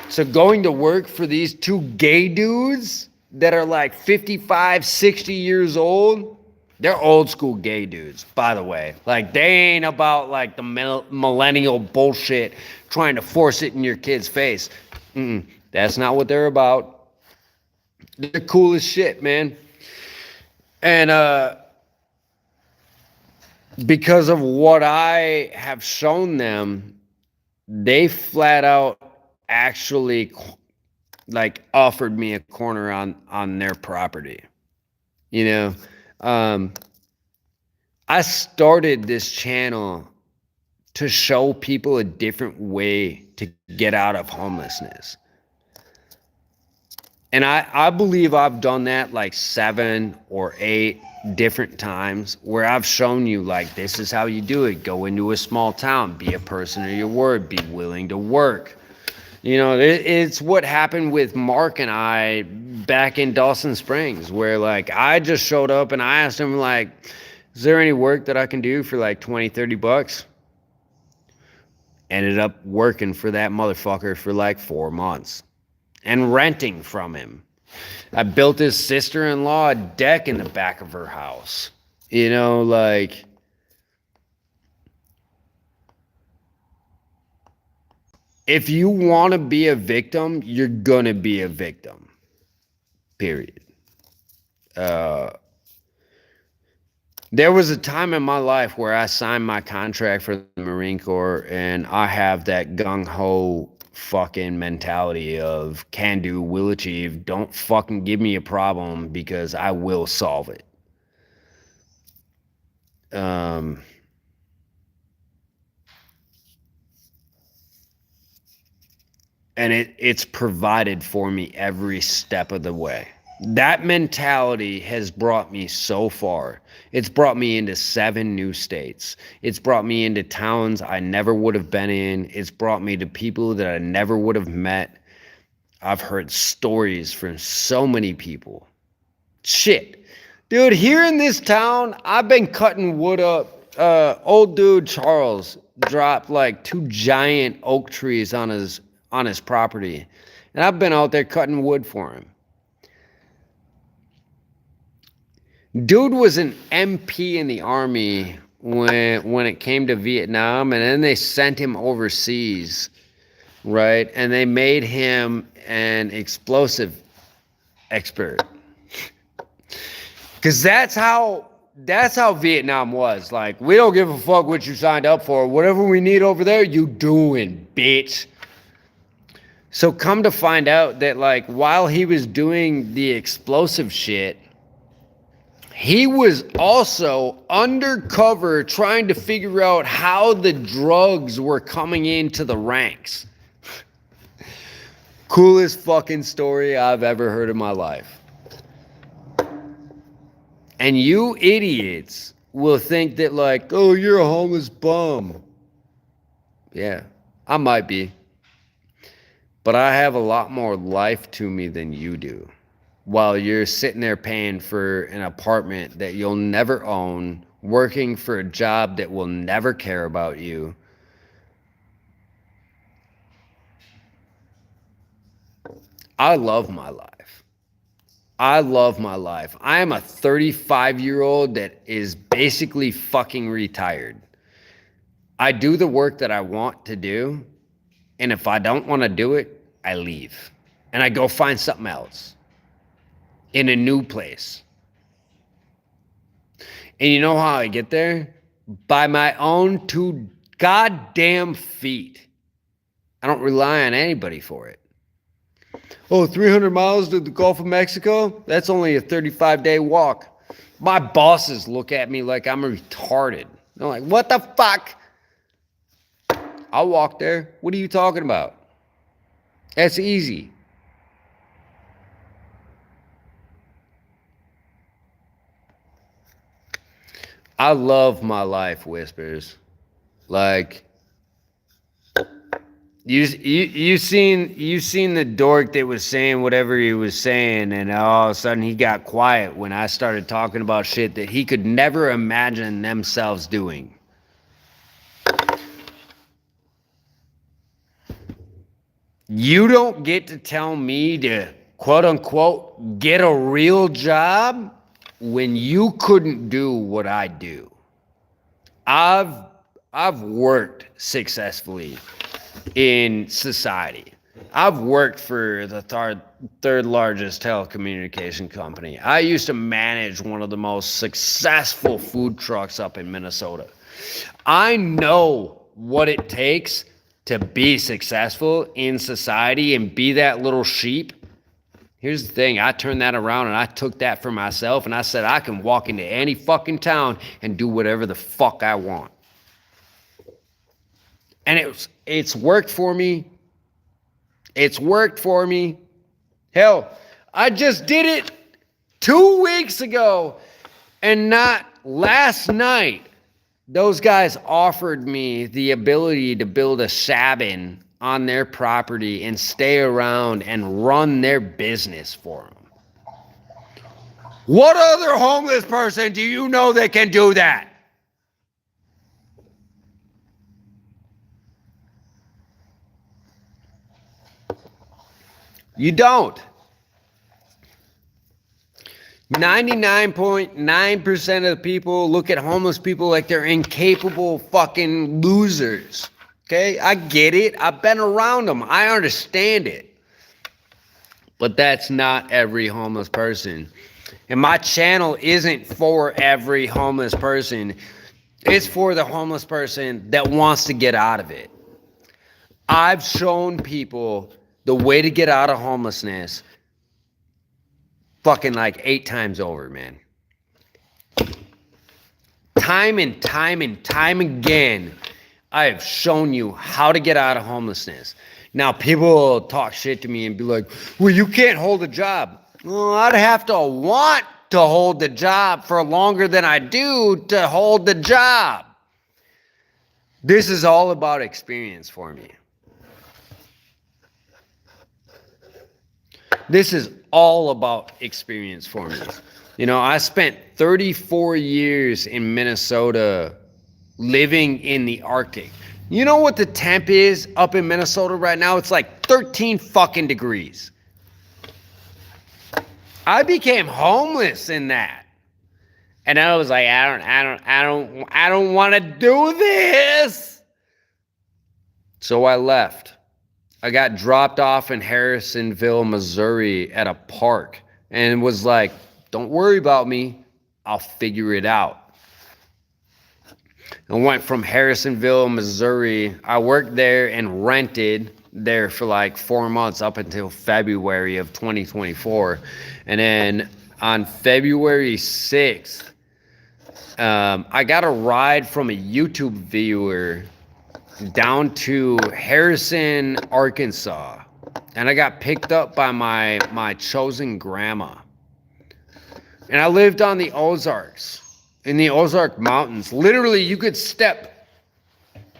So going to work for these two gay dudes that are like 55, 60 years old, they're old school gay dudes, by the way. Like, they ain't about like the millennial bullshit trying to force it in your kid's face. That's not what they're about. They're cool as shit, man. And because of what I have shown them, they flat out actually like offered me a corner on their property. You know, I started this channel to show people a different way to get out of homelessness. And I believe I've done that like 7 or 8 different times where I've shown you, like, this is how you do it. Go into a small town, be a person of your word, be willing to work. You know, it's what happened with Mark and I back in Dawson Springs, where like I just showed up and I asked him like, is there any work that I can do for like 20-30 bucks? Ended up working for that motherfucker for like 4 months and renting from him. I built his sister-in-law a deck in the back of her house. You know, like, if you want to be a victim, you're going to be a victim. Period. There was a time in my life where I signed my contract for the Marine Corps, and I have that gung-ho fucking mentality of can do, will achieve. Don't fucking give me a problem because I will solve it. And it's provided for me every step of the way. That mentality has brought me so far. It's brought me into 7 new states. It's brought me into towns I never would have been in. It's brought me to people that I never would have met. I've heard stories from so many people. Shit. Dude, here in this town, I've been cutting wood up. Old dude Charles dropped like 2 giant oak trees on his property. And I've been out there cutting wood for him. Dude was an MP in the Army when it came to Vietnam, and then they sent him overseas, right? And they made him an explosive expert. Because that's how Vietnam was. Like, we don't give a fuck what you signed up for. Whatever we need over there, you doing, bitch. So come to find out that, like, while he was doing the explosive shit, he was also undercover trying to figure out how the drugs were coming into the ranks. Coolest fucking story I've ever heard in my life. And you idiots will think that like, oh, you're a homeless bum. Yeah, I might be. But I have a lot more life to me than you do. While you're sitting there paying for an apartment that you'll never own, working for a job that will never care about you. I love my life. I love my life. I am a 35-year-old that is basically fucking retired. I do the work that I want to do, and if I don't want to do it, I leave. And I go find something else. In a new place. And you know how I get there? By my own 2 goddamn feet. I don't rely on anybody for it. Oh, 300 miles to the Gulf of Mexico? That's only a 35-day walk. My bosses look at me like I'm retarded. They're like, what the fuck? I'll walk there. What are you talking about? That's easy. I love my life, Whispers. Like, you seen the dork that was saying whatever he was saying, and all of a sudden he got quiet when I started talking about shit that he could never imagine themselves doing. You don't get to tell me to quote unquote get a real job when you couldn't do what I do. I've worked successfully in society. I've worked for the third largest telecommunication company. I used to manage one of the most successful food trucks up in Minnesota. I know what it takes to be successful in society and be that little sheep. Here's the thing, I turned that around and I took that for myself and I said I can walk into any fucking town and do whatever the fuck I want. And it's worked for me. It's worked for me. Hell, I just did it 2 weeks ago and not last night. Those guys offered me the ability to build a cabin on their property and stay around and run their business for them. What other homeless person do you know that can do that? You don't. 99.9% of the people look at homeless people like they're incapable fucking losers. Okay? I get it. I've been around them. I understand it. But that's not every homeless person. And my channel isn't for every homeless person. It's for the homeless person that wants to get out of it. I've shown people the way to get out of homelessness fucking like 8 times over, man. Time and time and time again, I have shown you how to get out of homelessness. Now, people will talk shit to me and be like, well, you can't hold a job. Well, I'd have to want to hold the job for longer than I do to hold the job. This is all about experience for me. This is all about experience for me. You know, I spent 34 years in Minnesota living in the Arctic. You know what the temp is up in Minnesota right now? It's like 13 fucking degrees. I became homeless in that. And I was like, I don't want to do this. So I left. I got dropped off in Harrisonville, Missouri at a park and was like, don't worry about me. I'll figure it out. I went from Harrisonville, Missouri. I worked there and rented there for like 4 months up until February of 2024. And then on February 6th, I got a ride from a YouTube viewer down to Harrison, Arkansas. And I got picked up by my chosen grandma. And I lived on the Ozarks, in the Ozark Mountains. Literally, you could step.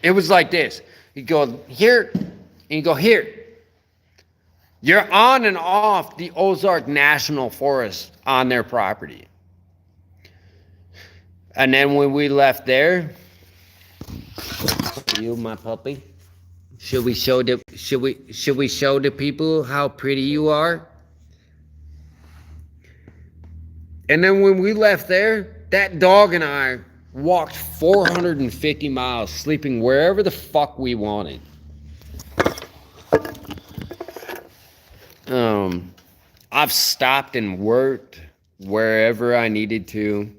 It was like this. You go here, and you go here. You're on and off the Ozark National Forest on their property. And then when we left there, you, my puppy, should we show the people how pretty you are? And then when we left there, that dog and I walked 450 miles, sleeping wherever the fuck we wanted. I've stopped and worked wherever I needed to.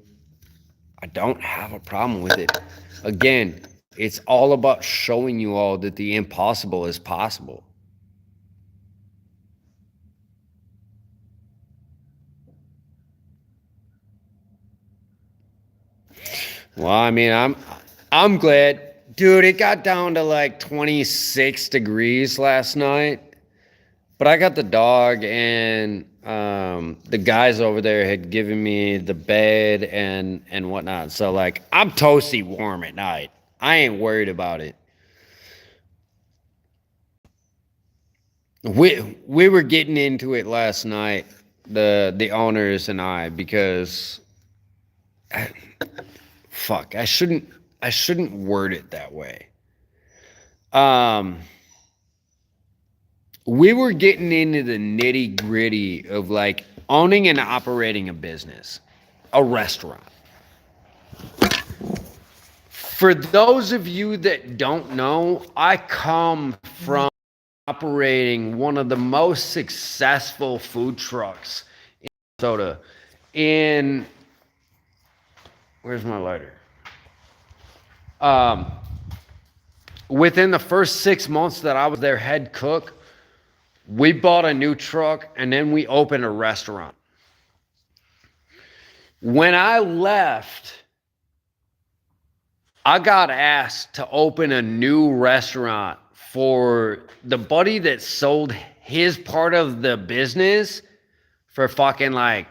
I don't have a problem with it. Again, it's all about showing you all that the impossible is possible. Well, I mean, I'm glad. Dude, it got down to like 26 degrees last night. But I got the dog, and the guys over there had given me the bed and whatnot. So, like, I'm toasty warm at night. I ain't worried about it. We were getting into it last night, the owners and I, because fuck, I shouldn't word it that way. We were getting into the nitty gritty of like owning and operating a business, a restaurant. For those of you that don't know, I come from operating one of the most successful food trucks in Minnesota. Where's my lighter? Within the first 6 months that I was their head cook, we bought a new truck, and then we opened a restaurant. When I left, I got asked to open a new restaurant for the buddy that sold his part of the business for fucking like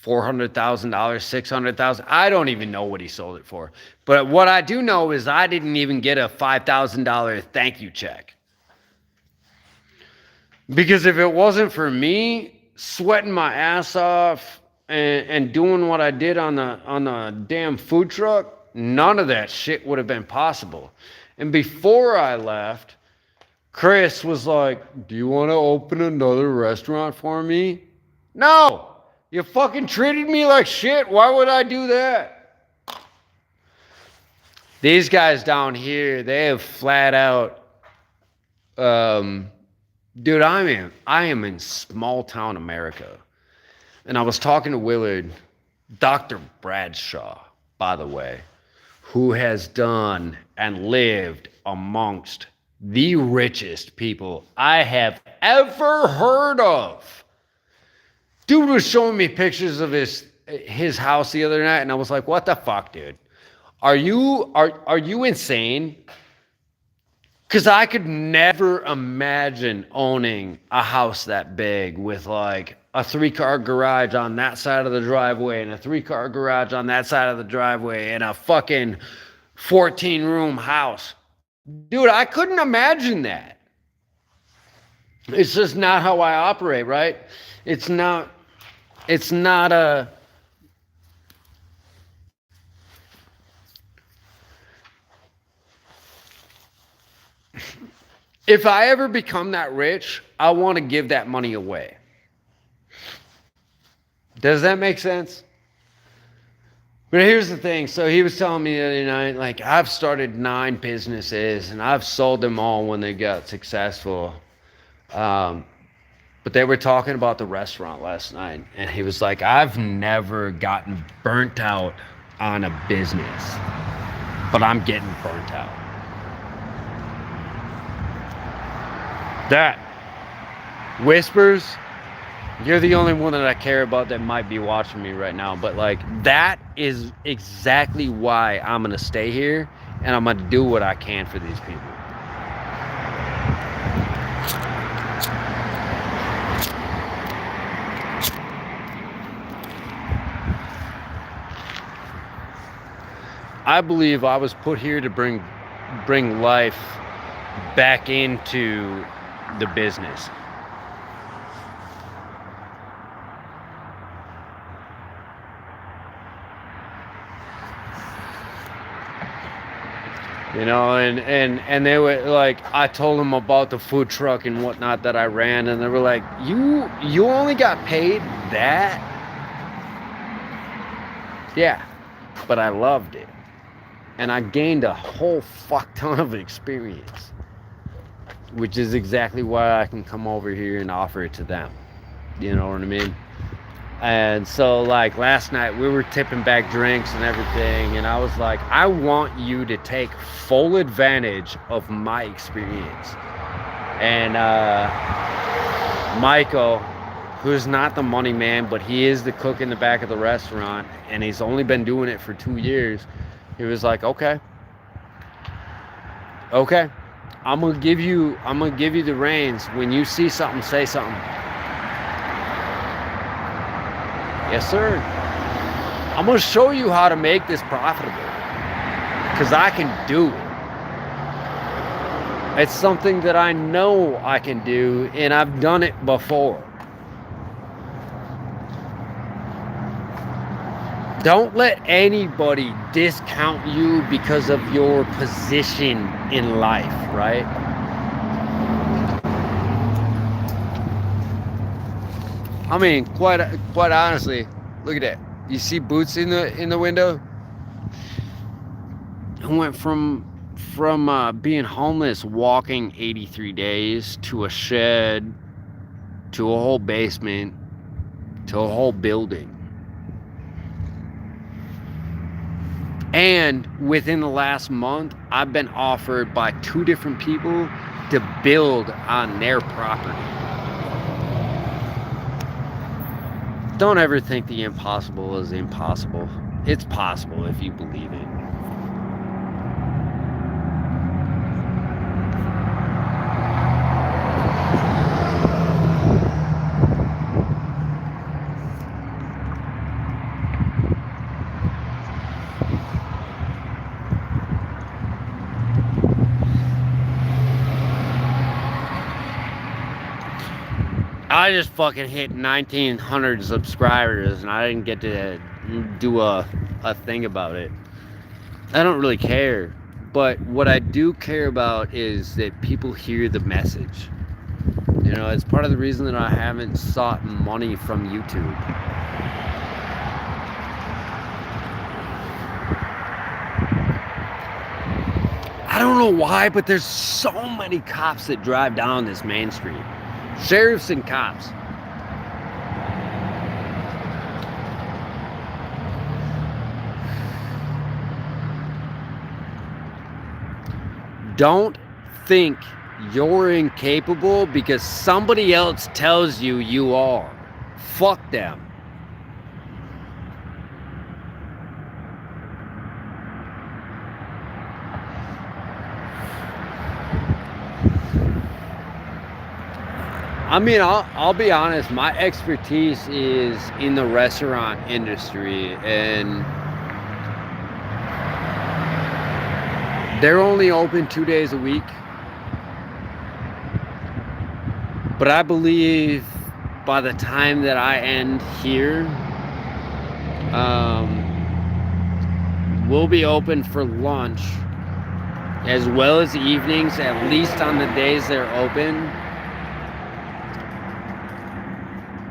$400,000, $600,000. I don't even know what he sold it for. But what I do know is I didn't even get a $5,000 thank you check. Because if it wasn't for me sweating my ass off, and doing what I did on the damn food truck, none of that shit would have been possible. And before I left, Chris was like, "Do you want to open another restaurant for me?" No! You fucking treated me like shit. Why would I do that? These guys down here, they have flat out, dude, I am in small town America. And I was talking to Willard, Dr. Bradshaw, by the way, who has done and lived amongst the richest people I have ever heard of. Dude was showing me pictures of his house the other night, and I was like, what the fuck, dude? Are you insane? Because I could never imagine owning a house that big with like a 3-car garage on that side of the driveway and a 3-car garage on that side of the driveway and a fucking 14-room house. Dude, I couldn't imagine that. It's just not how I operate, right? It's not a... If I ever become that rich, I want to give that money away. Does that make sense? But here's the thing. So he was telling me the other night, like, I've started 9 businesses and I've sold them all when they got successful. But they were talking about the restaurant last night. And he was like, I've never gotten burnt out on a business, but I'm getting burnt out. That Whispers, you're the only one that I care about that might be watching me right now, but like that is exactly why I'm gonna stay here and I'm gonna do what I can for these people. I believe I was put here to bring life back into the business. You know, and they were like, I told them about the food truck and whatnot that I ran, and they were like, you only got paid that? Yeah, but I loved it. And I gained a whole fuck ton of experience, which is exactly why I can come over here and offer it to them. You know what I mean? And so like last night we were tipping back drinks and everything, and I was like, I want you to take full advantage of my experience. And Michael, who's not the money man, but he is the cook in the back of the restaurant, and he's only been doing it for 2 years. He was like, okay, I'm gonna give you the reins. When you see something, say something. Yes, sir. I'm gonna show you how to make this profitable, because I can do it. It's something that I know I can do, and I've done it before. Don't let anybody discount you because of your position in life, right? I mean, quite honestly, look at that. You see Boots in the window? I went from being homeless, walking 83 days, to a shed, to a whole basement, to a whole building. And within the last month, I've been offered by 2 different people to build on their property. Don't ever think the impossible is impossible. It's possible if you believe it. I just fucking hit 1,900 subscribers and I didn't get to do a thing about it. I don't really care. But what I do care about is that people hear the message. You know, it's part of the reason that I haven't sought money from YouTube. I don't know why, but there's so many cops that drive down this main street. Sheriffs and cops. Don't think you're incapable because somebody else tells you you are. Fuck them. I mean, I'll be honest, my expertise is in the restaurant industry, and they're only open 2 days a week. But I believe by the time that I end here, we'll be open for lunch as well as evenings, at least on the days they're open.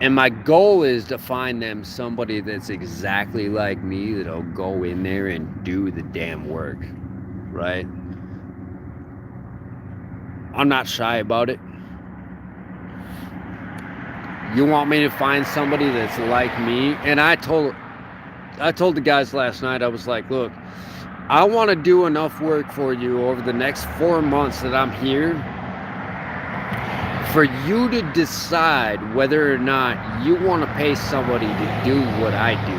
And my goal is to find them somebody that's exactly like me that'll go in there and do the damn work, right? I'm not shy about it. You want me to find somebody that's like me? And I told the guys last night, I was like, look, I want to do enough work for you over the next 4 months that I'm here for you to decide whether or not you want to pay somebody to do what I do.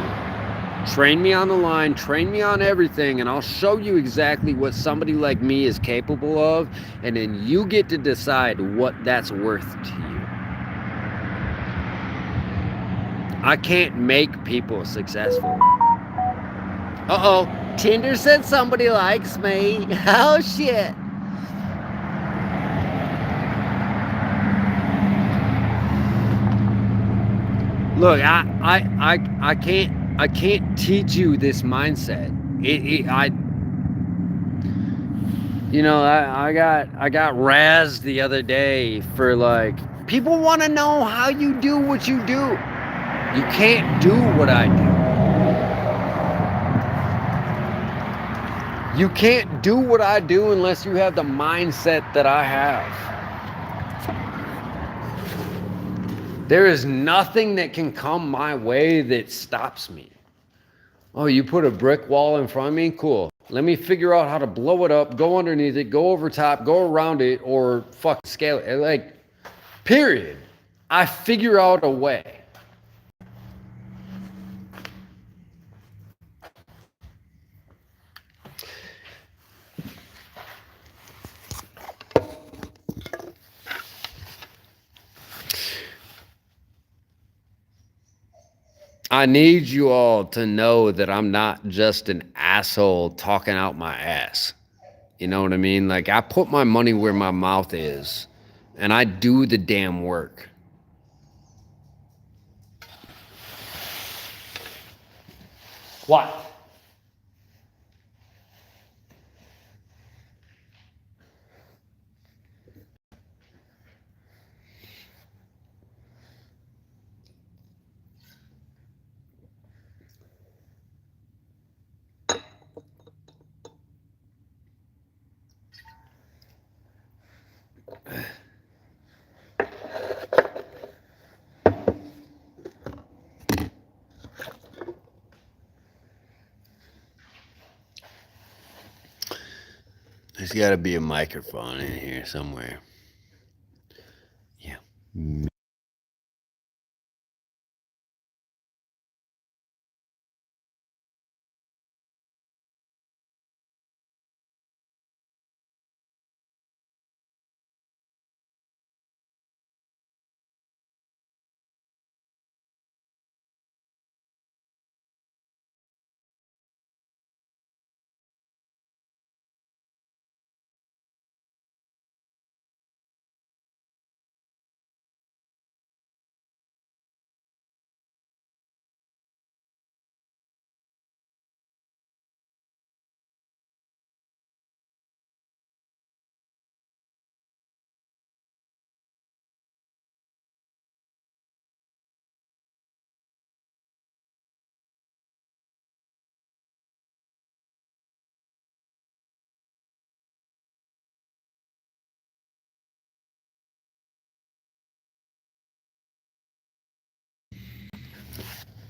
Train me on the line, train me on everything, and I'll show you exactly what somebody like me is capable of, and then you get to decide what that's worth to you. I can't make people successful. Uh-oh, Tinder said somebody likes me. Oh shit. Look, I can't teach you this mindset. I got razzed the other day for like, people want to know how you do what you do. You can't do what I do. You can't do what I do unless you have the mindset that I have. There is nothing that can come my way that stops me. Oh, you put a brick wall in front of me? Cool. Let me figure out how to blow it up, go underneath it, go over top, go around it, or fucking scale it. Like, period. I figure out a way. I need you all to know that I'm not just an asshole talking out my ass. You know what I mean? Like, I put my money where my mouth is, and I do the damn work. What? There's got to be a microphone in here somewhere. Yeah.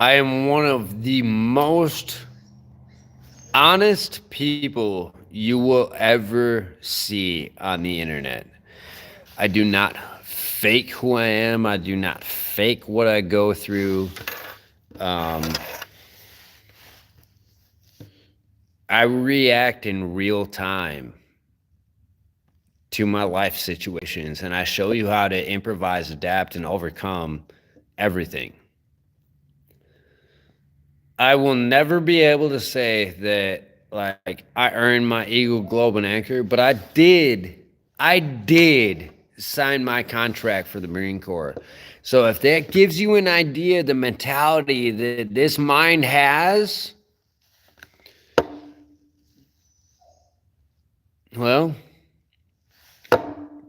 I am one of the most honest people you will ever see on the internet. I do not fake who I am. I do not fake what I go through. I react in real time to my life situations, and I show you how to improvise, adapt, and overcome everything. I will never be able to say that like I earned my Eagle Globe and Anchor, but I did sign my contract for the Marine Corps. So if that gives you an idea of the mentality that this mind has, well,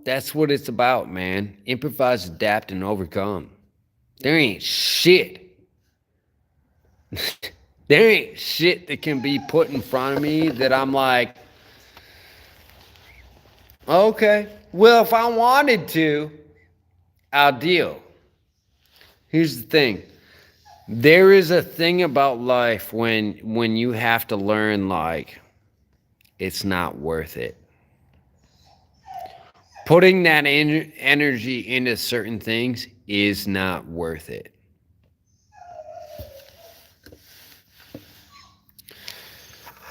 that's what it's about, man. Improvise, adapt, and overcome. There ain't shit. There ain't shit that can be put in front of me that I'm like, okay, well, if I wanted to, I'll deal. Here's the thing. There is a thing about life when you have to learn, like, it's not worth it. Putting that energy into certain things is not worth it.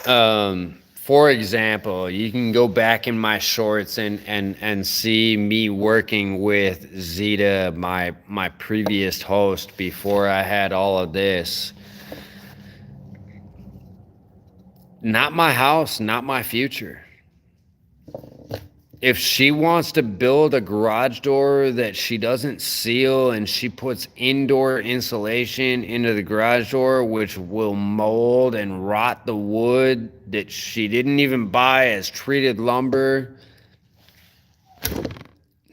For example, you can go back in my shorts and see me working with Zeta, my previous host, before I had all of this. Not my house, not my future. If she wants to build a garage door that she doesn't seal and she puts indoor insulation into the garage door, which will mold and rot the wood that she didn't even buy as treated lumber,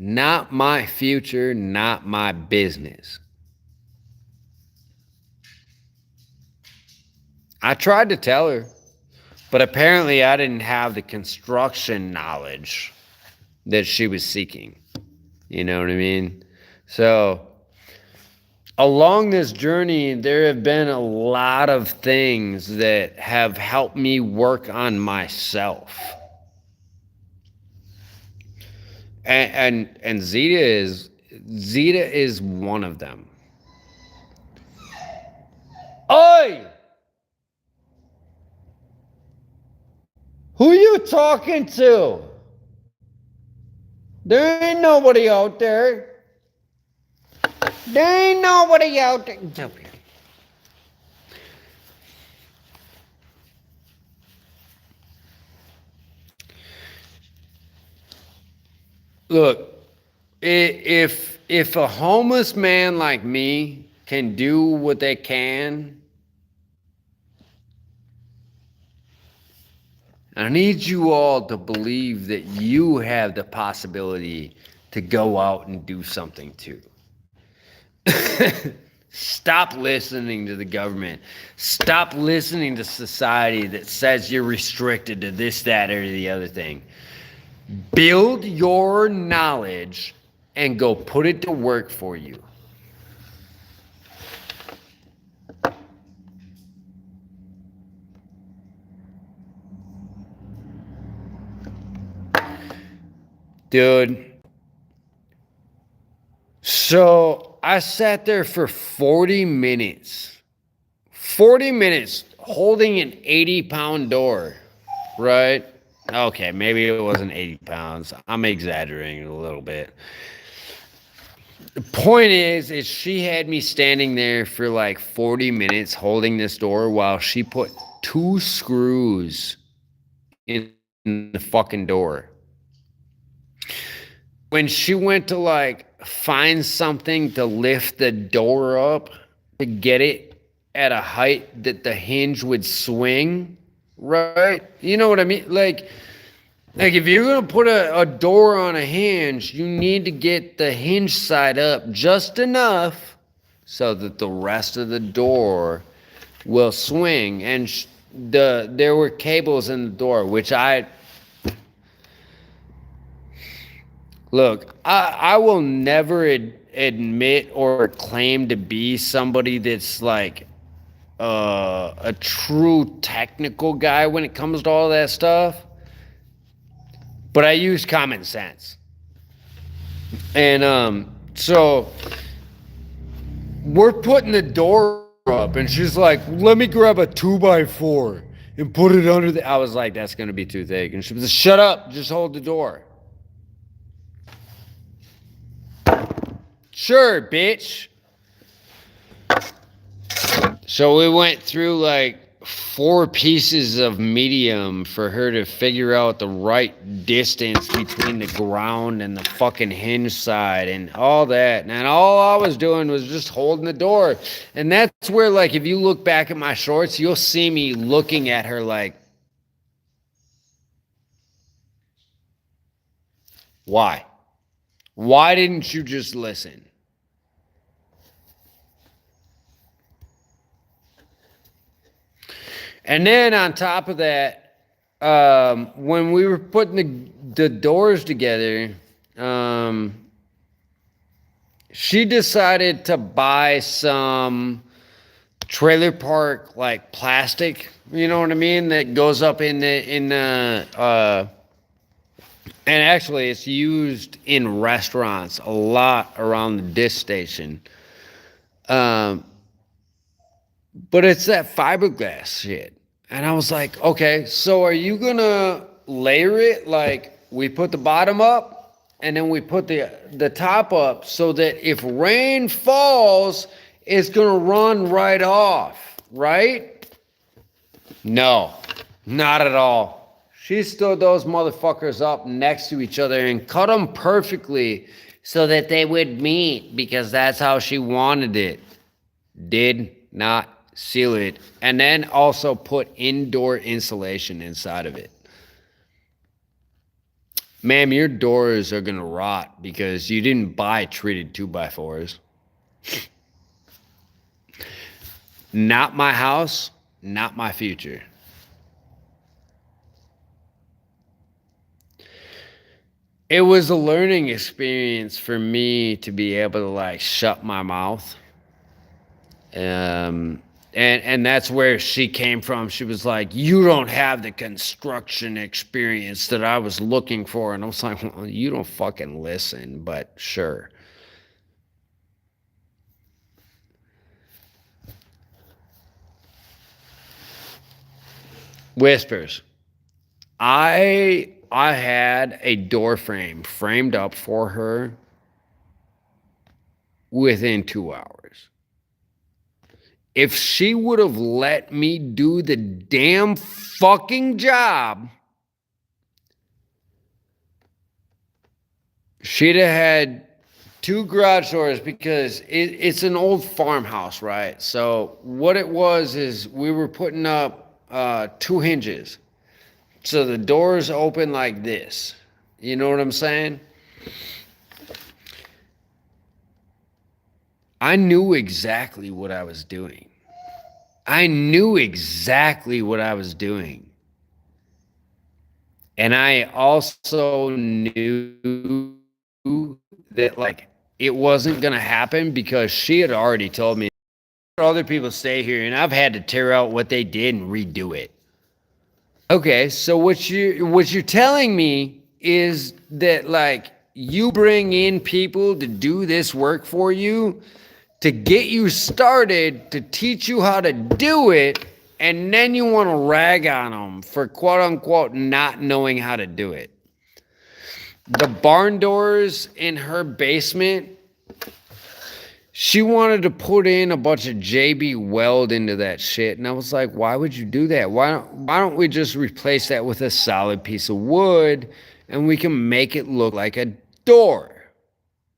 not my future, not my business. I tried to tell her, but apparently I didn't have the construction knowledge that she was seeking. You know what I mean? So along this journey, there have been a lot of things that have helped me work on myself. And Zeta is one of them. Oi! Who you talking to? There ain't nobody out there. There ain't nobody out there. Look, if a homeless man like me can do what they can, I need you all to believe that you have the possibility to go out and do something too. Stop listening to the government. Stop listening to society that says you're restricted to this, that, or the other thing. Build your knowledge and go put it to work for you. Dude. So I sat there for 40 minutes. 40 minutes holding an 80-pound door, right? Okay, maybe it wasn't 80 pounds. I'm exaggerating a little bit. The point is she had me standing there for like 40 minutes holding this door while she put 2 screws in the fucking door. When she went to like find something to lift the door up to get it at a height that the hinge would swing, right? You know what I mean? Like if you're going to put a door on a hinge, you need to get the hinge side up just enough so that the rest of the door will swing. And there were cables in the door, which look, I will never admit or claim to be somebody that's like a true technical guy when it comes to all that stuff, but I use common sense. And so we're putting the door up, and she's like, "Let me grab a 2x4 and put it under the." I was like, "That's gonna be too thick," and she was like, "Shut up, just hold the door." Sure, bitch. So we went through like 4 pieces of medium for her to figure out the right distance between the ground and the fucking hinge side and all that. And all I was doing was just holding the door. And that's where, like, if you look back at my shorts, you'll see me looking at her like, why? Why didn't you just listen? And then on top of that, when we were putting the doors together, she decided to buy some trailer park like plastic, you know what I mean, that goes up in the and actually it's used in restaurants a lot around the dish station. But it's that fiberglass shit. And I was like, okay, so are you gonna layer it? Like, we put the bottom up and then we put the top up so that if rain falls, it's gonna run right off, right? No, not at all. She stood those motherfuckers up next to each other and cut them perfectly so that they would meet because that's how she wanted it. Did not seal it, and then also put indoor insulation inside of it. Ma'am, your doors are gonna rot because you didn't buy treated 2x4s. Not my house, not my future. It was a learning experience for me to be able to like shut my mouth. And that's where she came from. She was like, "You don't have the construction experience that I was looking for." And I was like, "Well, you don't fucking listen, but sure." Whispers. I had a door frame framed up for her within 2 hours. If she would have let me do the damn fucking job, she'd have had 2 garage doors because it's an old farmhouse, right? So what it was is we were putting up 2 hinges. So the doors open like this. You know what I'm saying? I knew exactly what I was doing. I knew exactly what I was doing. And I also knew that, like, it wasn't going to happen because she had already told me other people stay here, and I've had to tear out what they did and redo it. Okay, so what you're telling me is that, like, you bring in people to do this work for you, to get you started, to teach you how to do it, and then you want to rag on them for quote unquote not knowing how to do it. The barn doors in her basement, she wanted to put in a bunch of JB Weld into that shit. And I was like, why would you do that? Why don't we just replace that with a solid piece of wood and we can make it look like a door?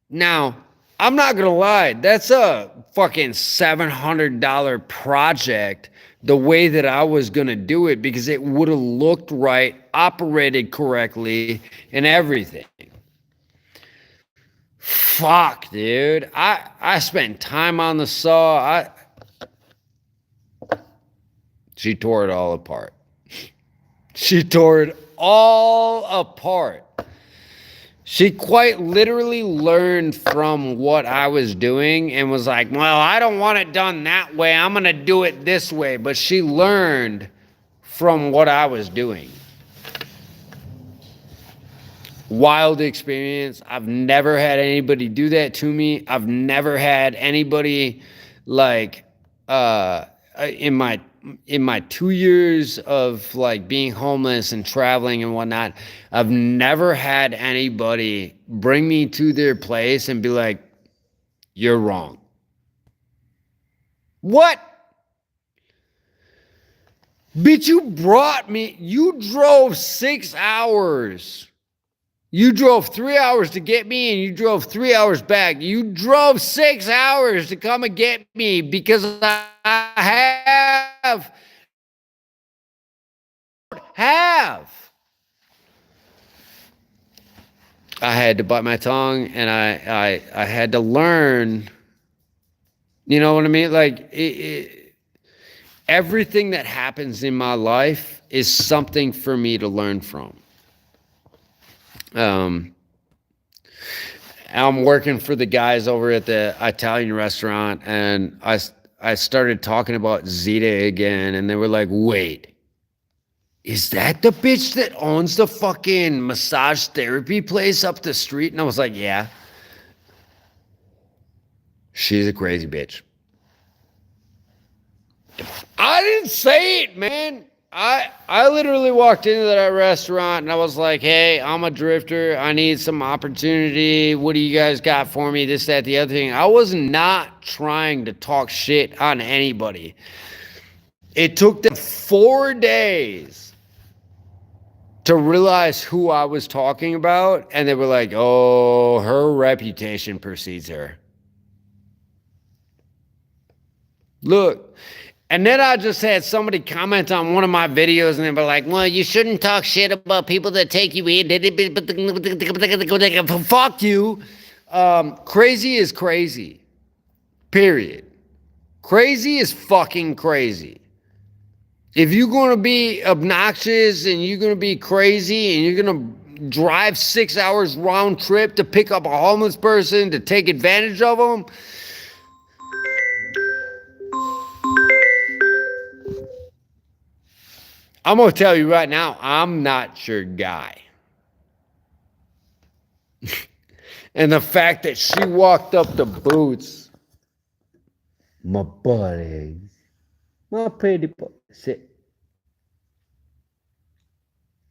Now, I'm not gonna lie, that's a fucking $700 project the way that I was gonna do it because it would have looked right, operated correctly, and everything. Fuck, dude. I spent time on the saw. She tore it all apart. She tore it all apart. She quite literally learned from what I was doing and was like, well, I don't want it done that way. I'm going to do it this way. But she learned from what I was doing. Wild experience. I've never had anybody do that to me. I've never had anybody like in my 2 years of like being homeless and traveling and whatnot, I've never had anybody bring me to their place and be like, you're wrong. What? Bitch, you drove 6 hours. You drove 3 hours to get me and you drove 3 hours back. You drove 6 hours to come and get me because I had to bite my tongue and I had to learn, you know what I mean? Like everything that happens in my life is something for me to learn from. I'm working for the guys over at the Italian restaurant, and I started talking about Zeta again, and they were like, wait, is that the bitch that owns the fucking massage therapy place up the street? And I was like, yeah. She's a crazy bitch. I didn't say it, man. I literally walked into that restaurant and I was like, hey, I'm a drifter. I need some opportunity. What do you guys got for me? This, that, the other thing. I was not trying to talk shit on anybody. It took them 4 days to realize who I was talking about. And they were like, oh, her reputation precedes her. Look. And then I just had somebody comment on one of my videos and they were like, well, you shouldn't talk shit about people that take you in. Fuck you. Crazy is crazy. Period. Crazy is fucking crazy. If you're going to be obnoxious and you're going to be crazy and you're going to drive 6 hours round trip to pick up a homeless person to take advantage of them, I'm going to tell you right now, I'm not your guy. And the fact that she walked up to Boots, my buddies, my pretty boy, sit.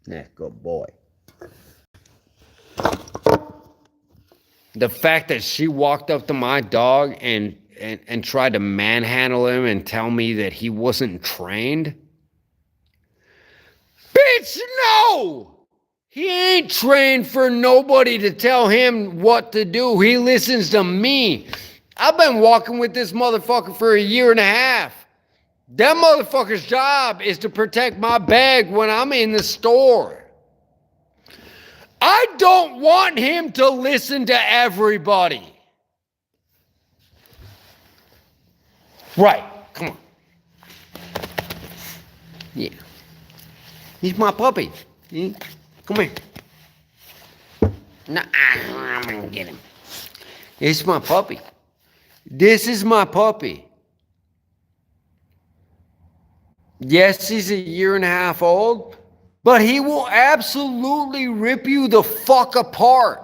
That's good boy. The fact that she walked up to my dog and tried to manhandle him and tell me that he wasn't trained. Bitch, no! He ain't trained for nobody to tell him what to do. He listens to me. I've been walking with this motherfucker for 1.5 years. That motherfucker's job is to protect my bag when I'm in the store. I don't want him to listen to everybody. Right, come on. Yeah. He's my puppy. Come here. No, I'm gonna get him. It's my puppy. This is my puppy. Yes, he's 1.5 years old, but he will absolutely rip you the fuck apart.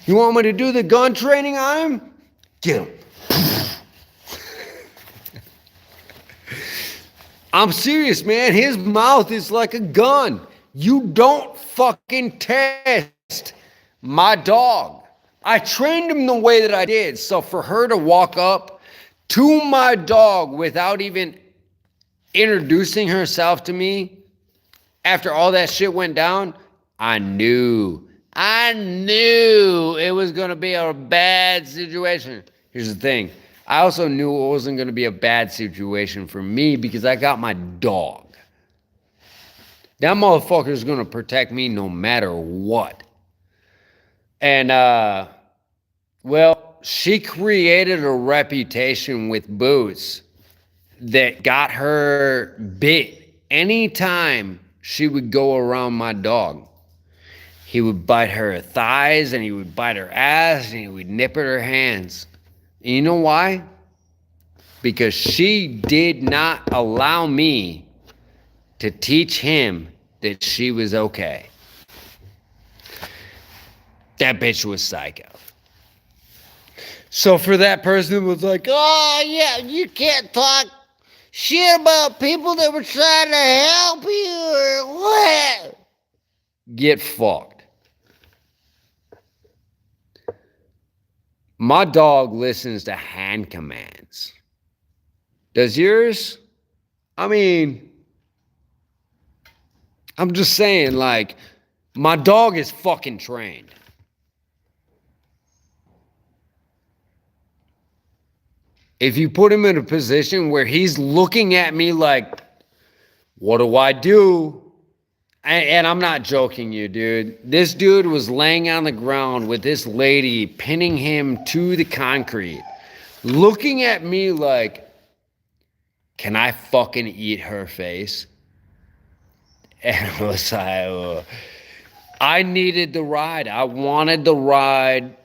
You want me to do the gun training on him? Get him. I'm serious, man. His mouth is like a gun. You don't fucking test my dog. I trained him the way that I did. So for her to walk up to my dog without even introducing herself to me after all that shit went down, I knew it was going to be a bad situation. Here's the thing. I also knew it wasn't going to be a bad situation for me because I got my dog. That motherfucker is going to protect me no matter what. And, well, she created a reputation with Boots that got her bit anytime she would go around my dog. He would bite her thighs, and he would bite her ass, and he would nip at her hands. And you know why? Because she did not allow me to teach him that she was okay. That bitch was psycho. So for that person who was like, Oh, yeah, you can't talk shit about people that were trying to help you or what? get fucked. My dog listens to hand commands. Does yours? I mean, I'm just saying, like, my dog is fucking trained. If you put him in a position where he's looking at me like, what do I do? And I'm not joking you, dude. This dude was laying on the ground with this lady pinning him to the concrete, looking at me like, can I fucking eat her face? And I was like, I needed the ride. I wanted the ride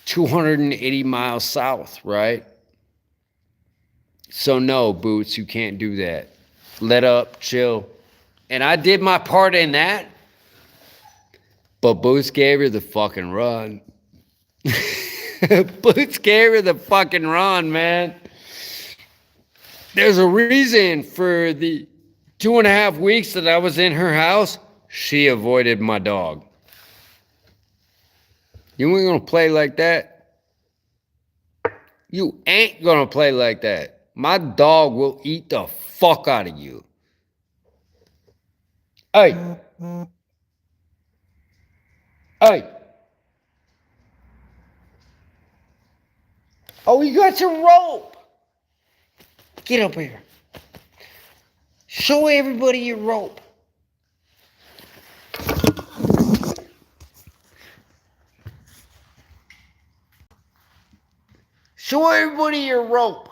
280 miles south, right? So no, Boots, you can't do that. Let up, chill. And I did my part in that. But Boots gave her the fucking run. Boots gave her the fucking run, man. There's a reason for the 2.5 weeks that I was in her house, she avoided my dog. You ain't gonna play like that. You ain't gonna play like that. My dog will eat the fuck out of you. Hey. Hey. Oh, you got your rope. Get up here. Show everybody your rope. Show everybody your rope.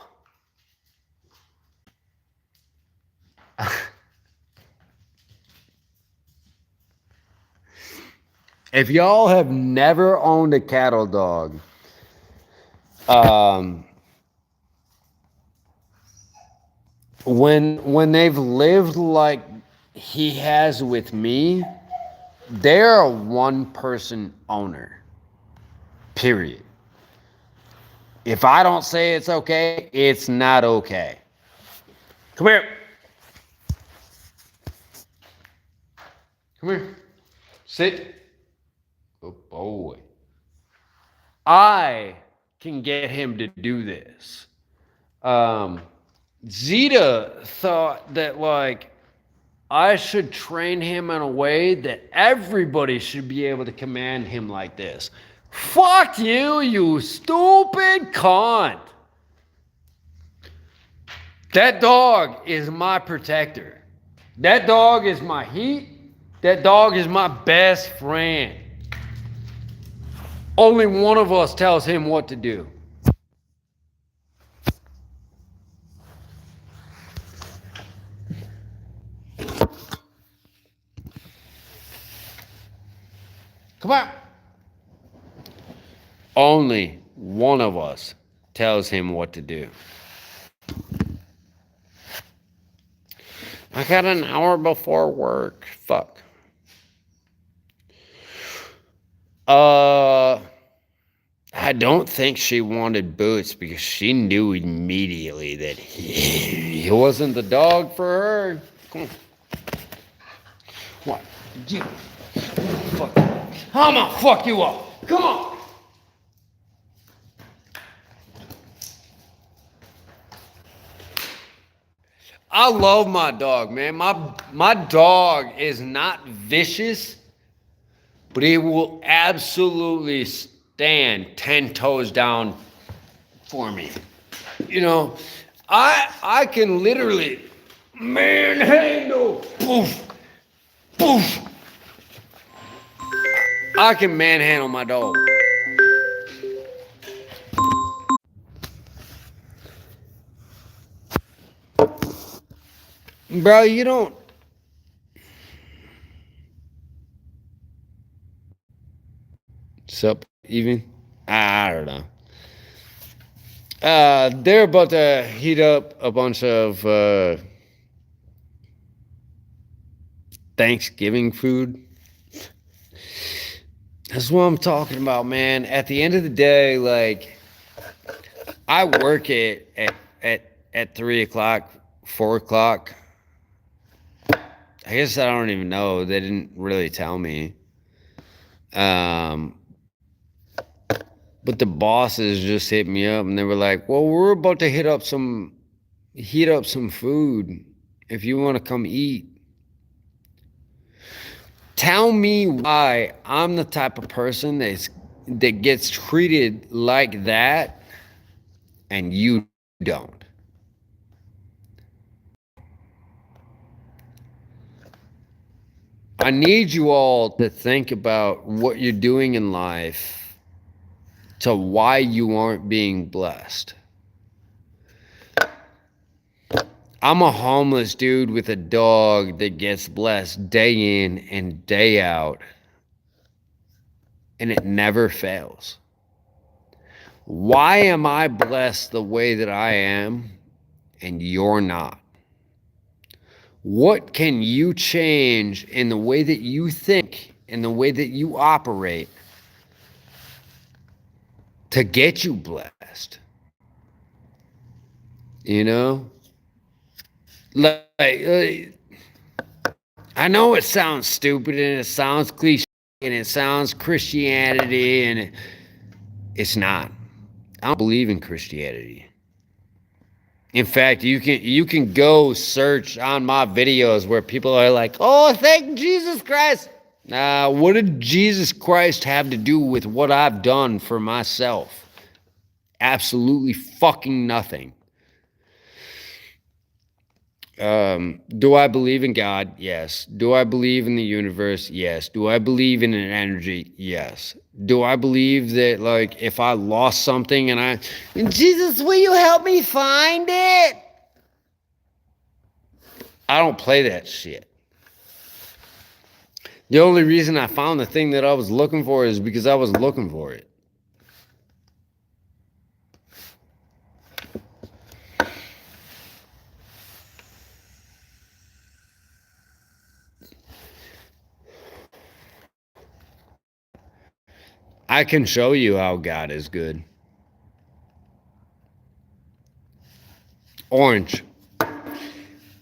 If y'all have never owned a cattle dog, when they've lived like he has with me, they're a one-person owner. Period. If I don't say it's okay, it's not okay. Come here. Come here. Sit. Good boy. I can get him to do this. Zeta thought that, like, I should train him in a way that everybody should be able to command him like this. Fuck you, you stupid cunt. That dog is my protector. That dog is my heat. That dog is my best friend. Only one of us tells him what to do. Come on. Only one of us tells him what to do. I got an hour before work. Fuck. I don't think she wanted Boots because she knew immediately that he wasn't the dog for her. Come on. What? You. Fuck. I'm gonna fuck you up. Come on. I love my dog, man. My dog is not vicious, but he will absolutely stand 10 toes down for me. You know, I can literally manhandle. Poof. Poof. I can manhandle my dog. Bro, you don't. Sup, even? I don't know. They're about to heat up a bunch of Thanksgiving food. That's what I'm talking about, man. At the end of the day, like, I work at 3 o'clock, 4 o'clock. I guess I don't even know. They didn't really tell me. But the bosses just hit me up and they were like, "Well, we're about to heat up some food if you want to come eat." Tell me why I'm the type of person that gets treated like that and you don't. I need you all to think about what you're doing in life to why you aren't being blessed. I'm a homeless dude with a dog that gets blessed day in and day out, and it never fails. Why am I blessed the way that I am and you're not? What can you change in the way that you think, in the way that you operate to get you blessed? You know? Like, I know it sounds stupid and it sounds cliche and it sounds Christianity and it's not. I don't believe in Christianity. In fact, you can go search on my videos where people are like, "Oh, thank Jesus Christ." What did Jesus Christ have to do with what I've done for myself? Absolutely fucking nothing. Do I believe in God? Yes. Do I believe in the universe? Yes. Do I believe in an energy? Yes. Do I believe that, like, if I lost something and Jesus, will you help me find it? I don't play that shit. The only reason I found the thing that I was looking for is because I was looking for it. I can show you how God is good. Orange.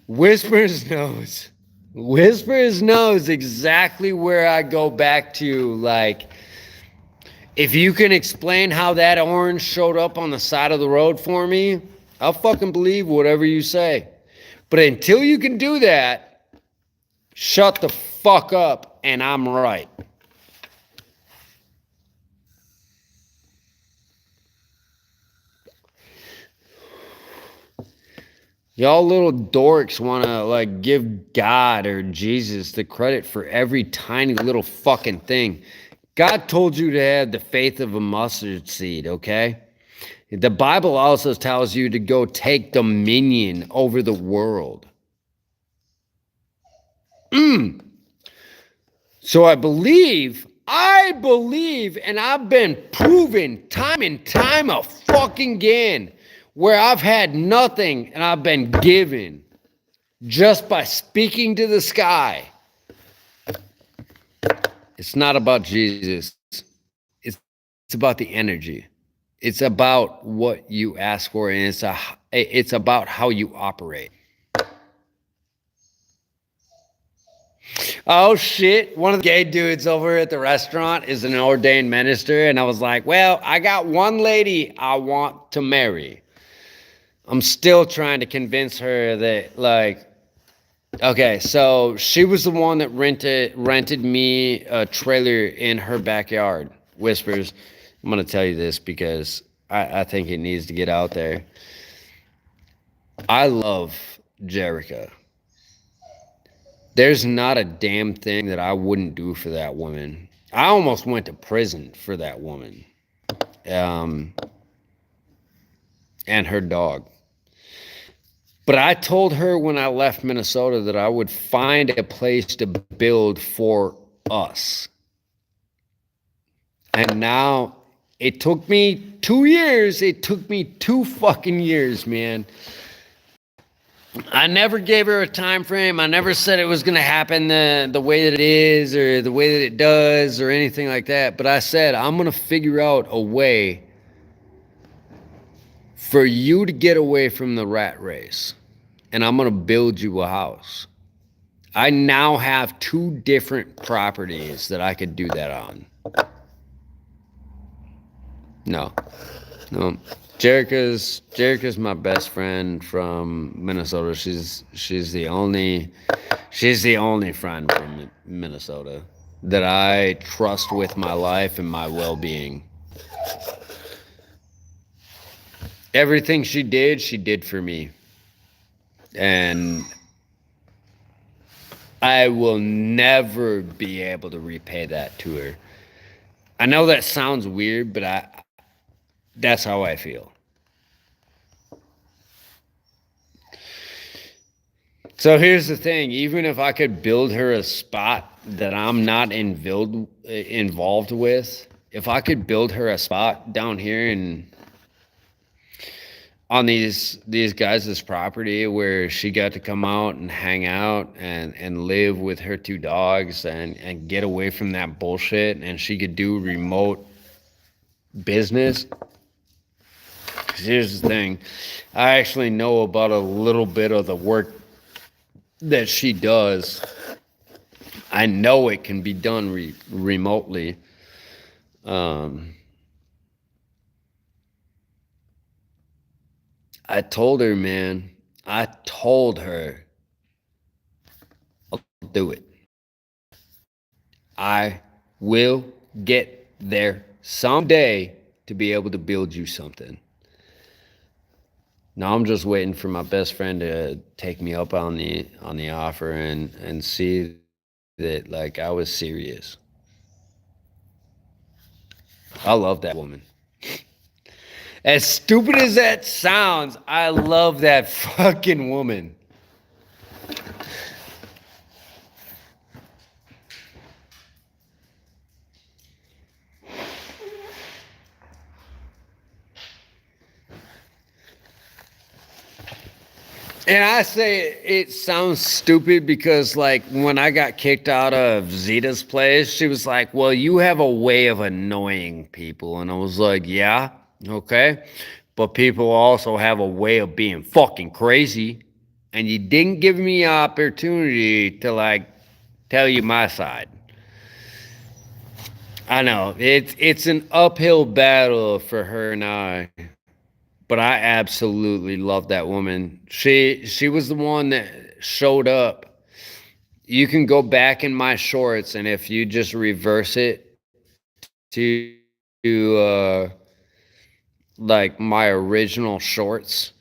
Whispers knows exactly where I go back to. Like, if you can explain how that orange showed up on the side of the road for me, I'll fucking believe whatever you say. But until you can do that, shut the fuck up and I'm right. Y'all little dorks want to, like, give God or Jesus the credit for every tiny little fucking thing. God told you to have the faith of a mustard seed, okay? The Bible also tells you to go take dominion over the world. So I believe, and I've been proven time and time a fucking again, where I've had nothing and I've been given just by speaking to the sky. It's not about Jesus. It's about the energy. It's about what you ask for, and it's about how you operate. Oh shit, one of the gay dudes over at the restaurant is an ordained minister, and I was like, well, I got one lady I want to marry. I'm still trying to convince her that, like, okay, so she was the one that rented me a trailer in her backyard. Whispers. I'm going to tell you this because I think it needs to get out there. I love Jerica. There's not a damn thing that I wouldn't do for that woman. I almost went to prison for that woman. And her dog. But I told her when I left Minnesota that I would find a place to build for us. And now it took me 2 years. It took me 2 fucking years, man. I never gave her a time frame. I never said it was going to happen the way that it is or the way that it does or anything like that. But I said, I'm going to figure out a way for you to get away from the rat race. And I'm going to build you a house. I now have 2 different properties that I could do that on. No. Jerica's my best friend from Minnesota. She's the only friend from Minnesota that I trust with my life and my well-being. Everything she did for me. And I will never be able to repay that to her. I know that sounds weird, but that's how I feel. So here's the thing, even if I could build her a spot that I'm not involved with, if I could build her a spot down here on these guys' property where she got to come out and hang out and live with her 2 dogs and get away from that bullshit, and she could do remote business. 'Cause here's the thing, I actually know about a little bit of the work that she does. I know it can be done remotely. I told her, man, I'll do it. I will get there someday to be able to build you something. Now I'm just waiting for my best friend to take me up on the offer and see that, like, I was serious. I love that woman. As stupid as that sounds, I love that fucking woman. And I say it sounds stupid because, like, when I got kicked out of Zita's place, she was like, well, you have a way of annoying people. And I was like, yeah, okay. But people also have a way of being fucking crazy. And you didn't give me an opportunity to, like, tell you my side. I know, it's an uphill battle for her and I. But I absolutely love that woman. She was the one that showed up. You can go back in my shorts, and if you just reverse it to like my original shorts,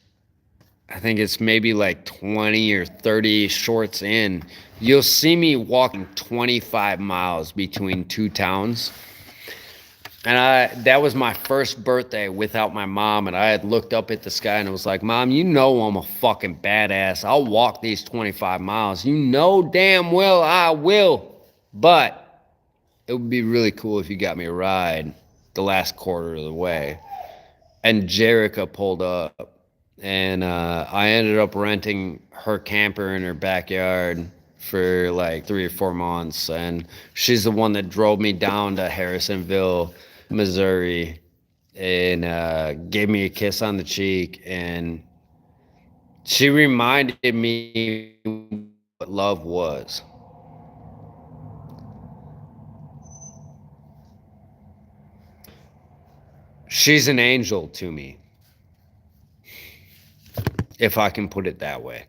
I think it's maybe like 20 or 30 shorts in, you'll see me walking 25 miles between 2 towns. And that was my first birthday without my mom, and I had looked up at the sky and I was like, Mom, you know I'm a fucking badass. I'll walk these 25 miles. You know damn well I will. But it would be really cool if you got me a ride the last quarter of the way. And Jerica pulled up, and I ended up renting her camper in her backyard for like 3 or 4 months. And she's the one that drove me down to Harrisonville, Missouri, and gave me a kiss on the cheek, and she reminded me what love was. She's an angel to me, if I can put it that way.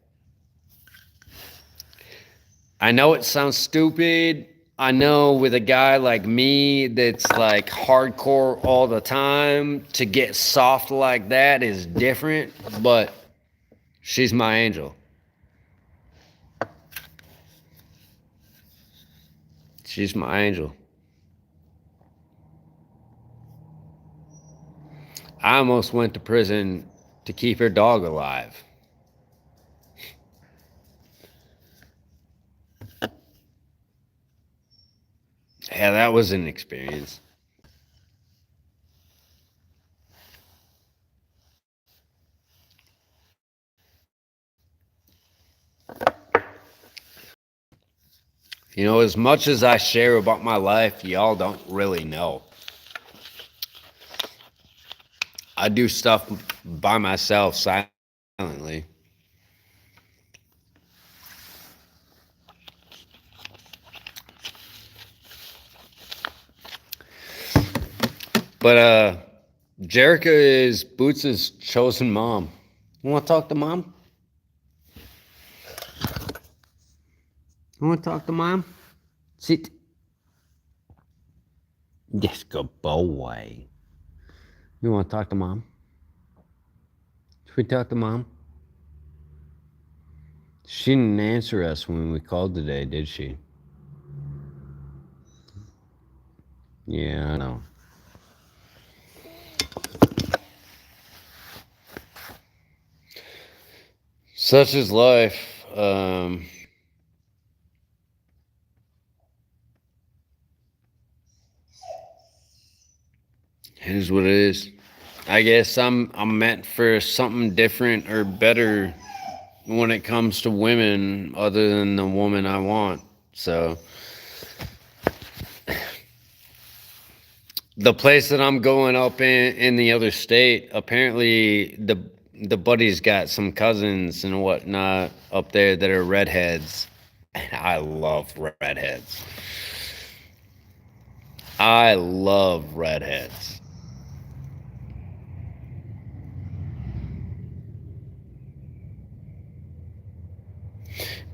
I know it sounds stupid. I know with a guy like me that's like hardcore all the time, to get soft like that is different, but she's my angel. She's my angel. I almost went to prison to keep her dog alive. Yeah, that was an experience. You know, as much as I share about my life, y'all don't really know. I do stuff by myself silently. But Jerica is Boots' chosen mom. You want to talk to mom? You want to talk to mom? Sit. Yes, good boy. You want to talk to mom? Should we talk to mom? She didn't answer us when we called today, did she? Yeah, I know. Such is life. It is what it is. I guess I'm meant for something different or better when it comes to women other than the woman I want. So the place that I'm going up in the other state, apparently the buddy's got some cousins and whatnot up there that are redheads. And I love redheads. I love redheads.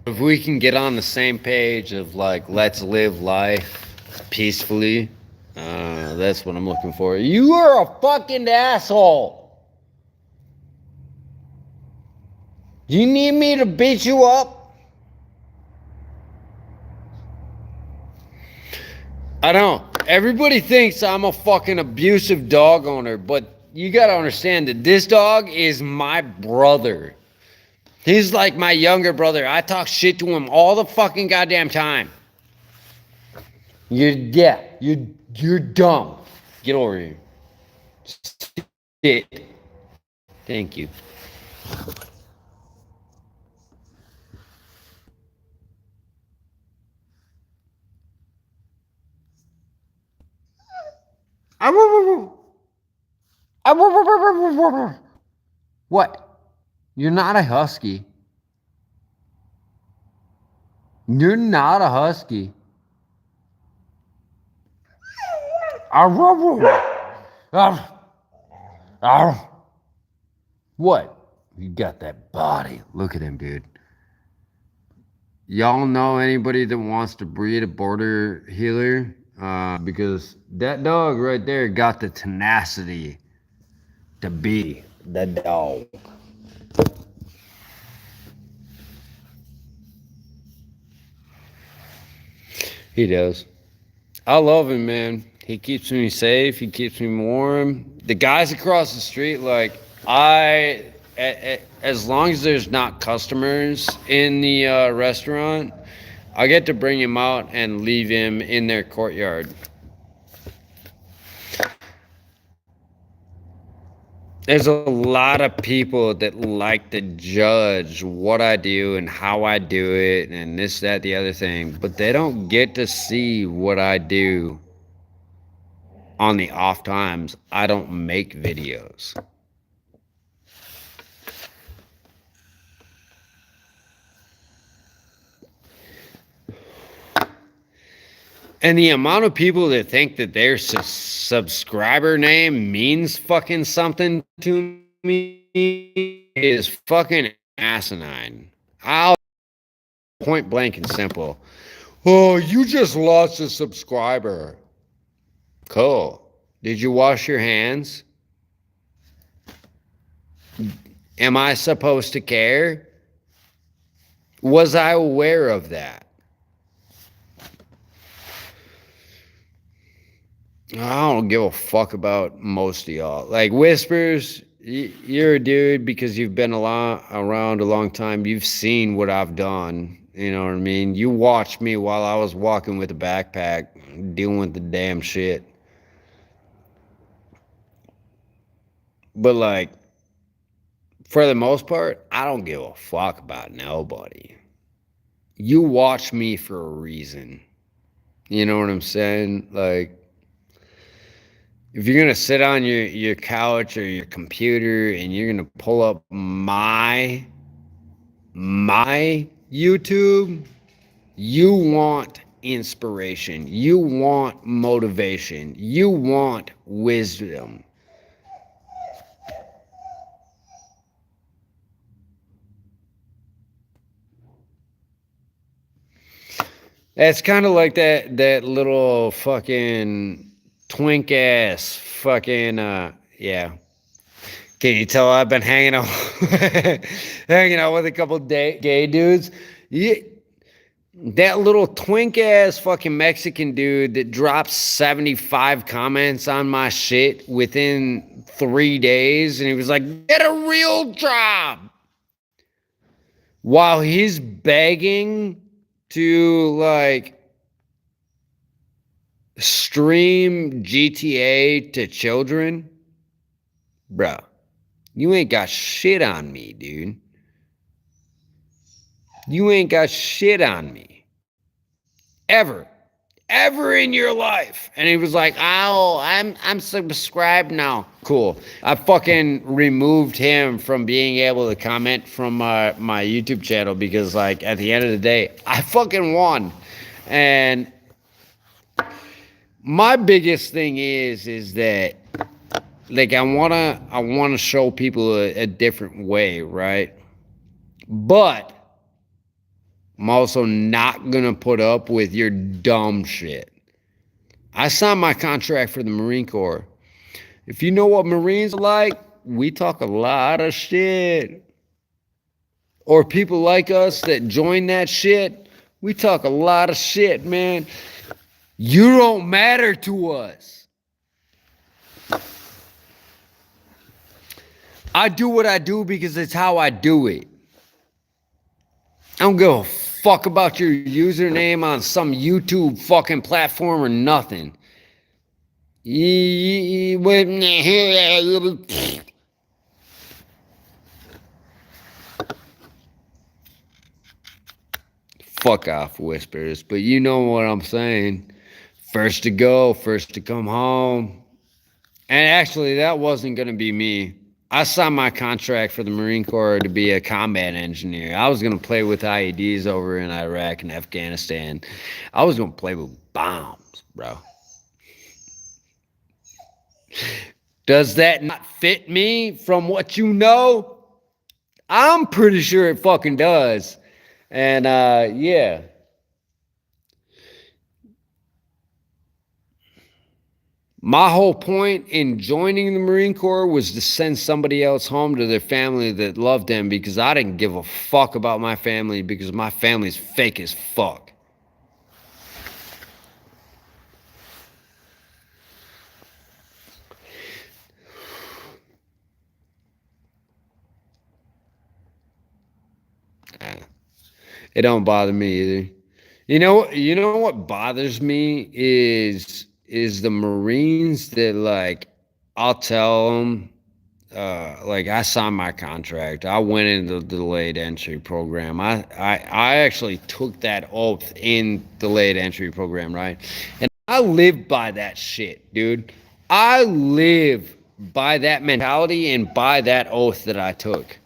If we can get on the same page of like, let's live life peacefully, that's what I'm looking for. You are a fucking asshole. Do you need me to beat you up? I don't. Everybody thinks I'm a fucking abusive dog owner, but you gotta understand that this dog is my brother. He's like my younger brother. I talk shit to him all the fucking goddamn time. You're dumb. Get over here. Sit. Thank you. What? You're not a husky. You're not a husky. What? You got that body. Look at him, dude. Y'all know anybody that wants to breed a border healer? Because that dog right there got the tenacity to be the dog. He does. I love him, man. He keeps me safe. He keeps me warm. The guys across the street, like, as long as there's not customers in the restaurant, I get to bring him out and leave him in their courtyard. There's a lot of people that like to judge what I do and how I do it and this, that, the other thing, but they don't get to see what I do on the off times I don't make videos. And the amount of people that think that their subscriber name means fucking something to me is fucking asinine. I'll point blank and simple. Oh, you just lost a subscriber. Cool. Did you wash your hands? Am I supposed to care? Was I aware of that? I don't give a fuck about most of y'all. Like Whispers, you're a dude because you've been around a long time. You've seen what I've done. You know what I mean? You watched me while I was walking with a backpack, dealing with the damn shit. But like, for the most part, I don't give a fuck about nobody. you watch me for a reason. You know what I'm saying? Like, if you're gonna sit on your couch or your computer and you're gonna pull up my YouTube, you want inspiration, you want motivation, you want wisdom. It's kind of like that little fucking twink ass fucking yeah. Can you tell I've been hanging out hanging out with a couple gay dudes? Yeah, that little twink ass fucking Mexican dude that dropped 75 comments on my shit within 3 days, and he was like, "Get a real job." While he's begging to like stream GTA to children, bro, you ain't got shit on me, dude. You ain't got shit on me. Ever. Ever in your life. And he was like, "Oh, I'm subscribed now." Cool. I fucking removed him from being able to comment from my YouTube channel because, like, at the end of the day, I fucking won. And my biggest thing is that, like, I wanna show people a different way, right? But I'm also not gonna put up with your dumb shit. I signed my contract for the Marine Corps. If you know what Marines are like, we talk a lot of shit. Or people like us that join that shit, we talk a lot of shit, man. You don't matter to us. I do what I do because it's how I do it. I don't give a fuck about your username on some YouTube fucking platform or nothing. Fuck off, whispers. But you know what I'm saying. First to go, first to come home. And actually, that wasn't going to be me. I signed my contract for the Marine Corps to be a combat engineer. I was going to play with IEDs over in Iraq and Afghanistan. I was going to play with bombs, bro. Does that not fit me from what you know? I'm pretty sure it fucking does. And yeah. My whole point in joining the Marine Corps was to send somebody else home to their family that loved them, because I didn't give a fuck about my family because my family's fake as fuck. It don't bother me either. You know what bothers me is the Marines that, like, I'll tell them, like, I signed my contract. I went into the delayed entry program. I actually took that oath in the delayed entry program, right? And I live by that shit, dude. I live by that mentality and by that oath that I took.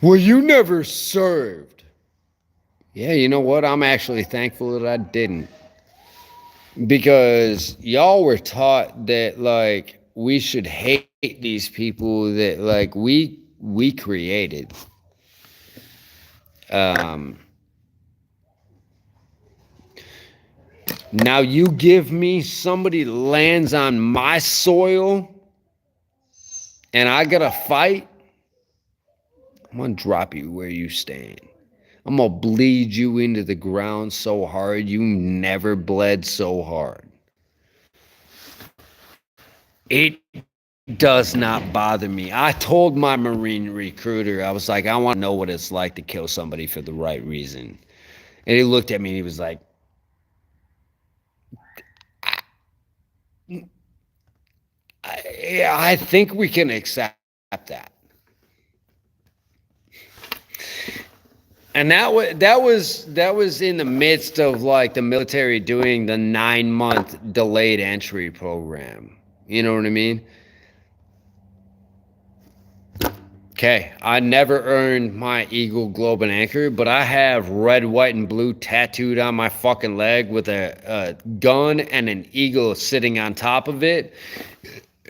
Well, you never served. Yeah, you know what? I'm actually thankful that I didn't. Because y'all were taught that, like, we should hate these people that, like, we created. Now you give me somebody that lands on my soil and I gotta fight, I'm gonna drop you where you stand. I'm gonna bleed you into the ground so hard you never bled so hard. It does not bother me. I told my Marine recruiter, I was like, I want to know what it's like to kill somebody for the right reason. And he looked at me and he was like, I think we can accept that. And that was in the midst of like the military doing the 9-month delayed entry program. You know what I mean? Okay, I never earned my Eagle, Globe, and Anchor, but I have red, white, and blue tattooed on my fucking leg with a gun and an eagle sitting on top of it.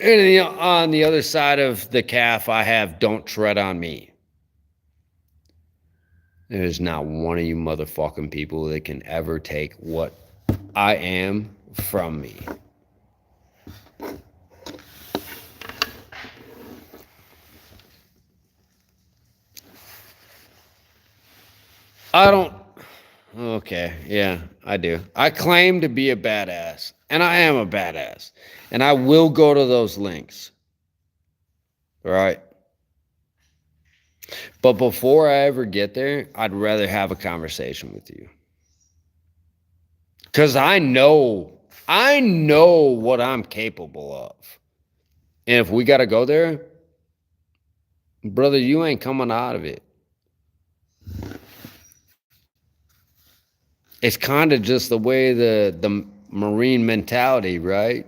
And on the other side of the calf, I have "Don't tread on me." There's not one of you motherfucking people that can ever take what I am from me. I don't. Okay, yeah, I do. I claim to be a badass, and I am a badass, and I will go to those links. All right. But before I ever get there, I'd rather have a conversation with you. Because I know what I'm capable of. And if we got to go there, brother, you ain't coming out of it. It's kind of just the way the Marine mentality, right?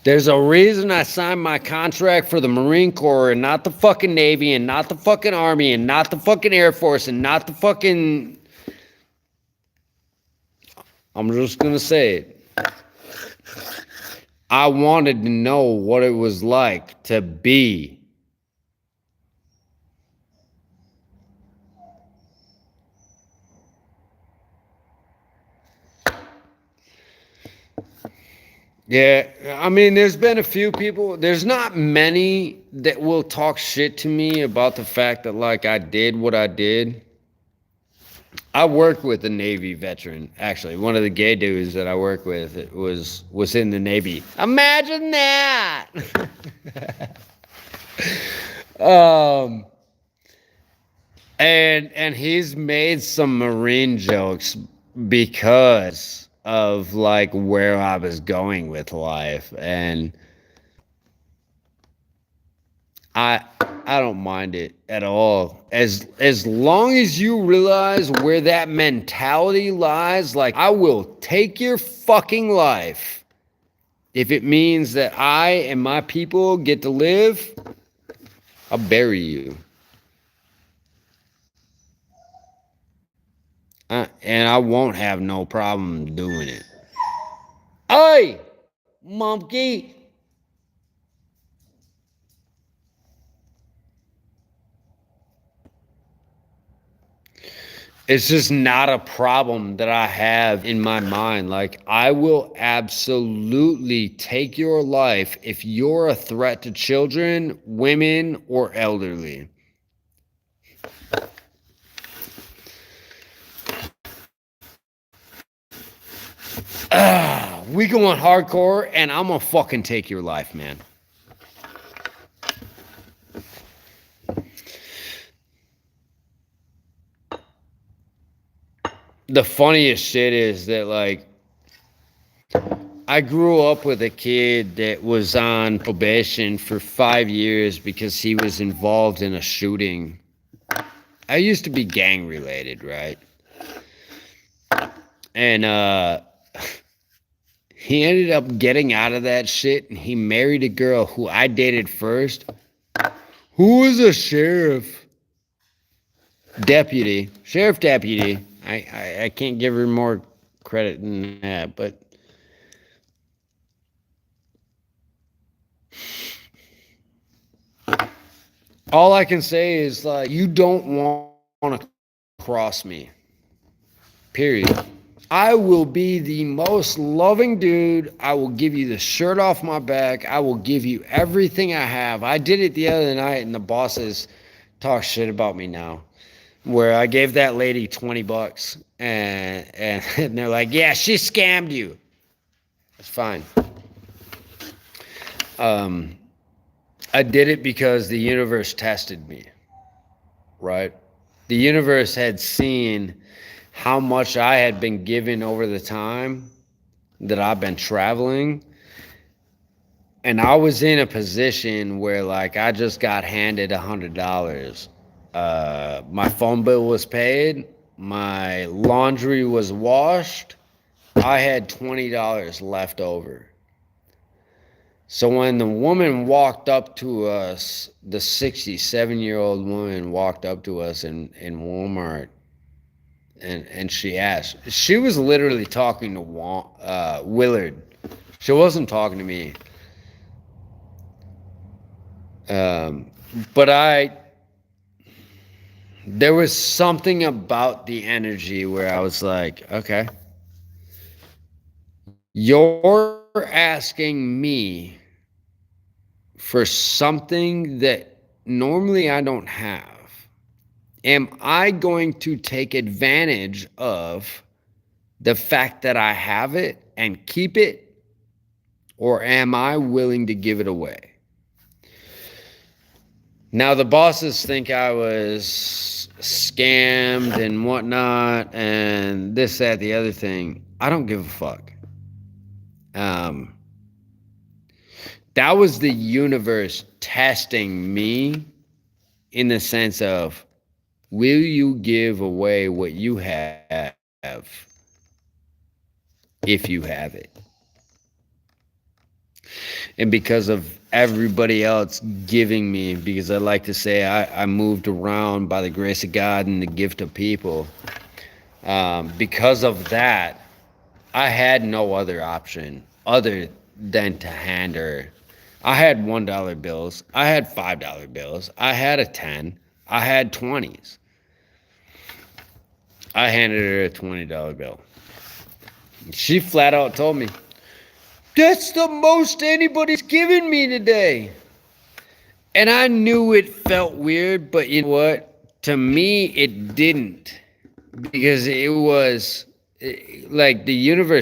There's a reason I signed my contract for the Marine Corps and not the fucking Navy and not the fucking Army and not the fucking Air Force and not the fucking... I'm just going to say it. I wanted to know what it was like to be Yeah, I mean, there's been a few people. There's not many that will talk shit to me about the fact that, like, I did what I did. I worked with a Navy veteran, actually. One of the gay dudes that I work with was in the Navy. Imagine that! And he's made some Marine jokes because of like where I was going with life, and I don't mind it at all as long as you realize where that mentality lies. Like, I will take your fucking life if it means that I and my people get to live. I'll bury you. And I won't have no problem doing it. Hey, monkey. It's just not a problem that I have in my mind. Like, I will absolutely take your life if you're a threat to children, women, or elderly. We going hardcore, and I'm gonna fucking take your life, man. The funniest shit is that, like, I grew up with a kid that was on probation for 5 years because he was involved in a shooting. I used to be gang related, right? And he ended up getting out of that shit, and he married a girl who I dated first, who was a sheriff deputy. I can't give her more credit than that, but all I can say is, like, you don't want to cross me. Period. I will be the most loving dude. I will give you the shirt off my back. I will give you everything I have. I did it the other night, and the bosses talk shit about me now, where I gave that lady $20, and they're like, yeah, she scammed you. It's fine. I did it because the universe tested me, right? The universe had seen how much I had been given over the time that I've been traveling. And I was in a position where, like, I just got handed $100. My phone bill was paid. my laundry was washed, I had $20 left over. So when the woman walked up to us, the 67-year-old woman walked up to us in Walmart, and she asked, she was literally talking to Willard. She wasn't talking to me. But there was something about the energy where I was like, okay, you're asking me for something that normally I don't have. Am I going to take advantage of the fact that I have it and keep it? Or am I willing to give it away? Now, the bosses think I was scammed and whatnot, and this, that, the other thing. I don't give a fuck. That was the universe testing me in the sense of, will you give away what you have if you have it? And because of everybody else giving me, because I like to say I moved around by the grace of God and the gift of people, because of that, I had no other option other than to hand her. I had $1 bills. I had $5 bills. I had a 10. I had 20s. I handed her a $20 bill. She flat out told me, "That's the most anybody's given me today." And I knew it felt weird, but you know what? To me, it didn't. Because it was like the universe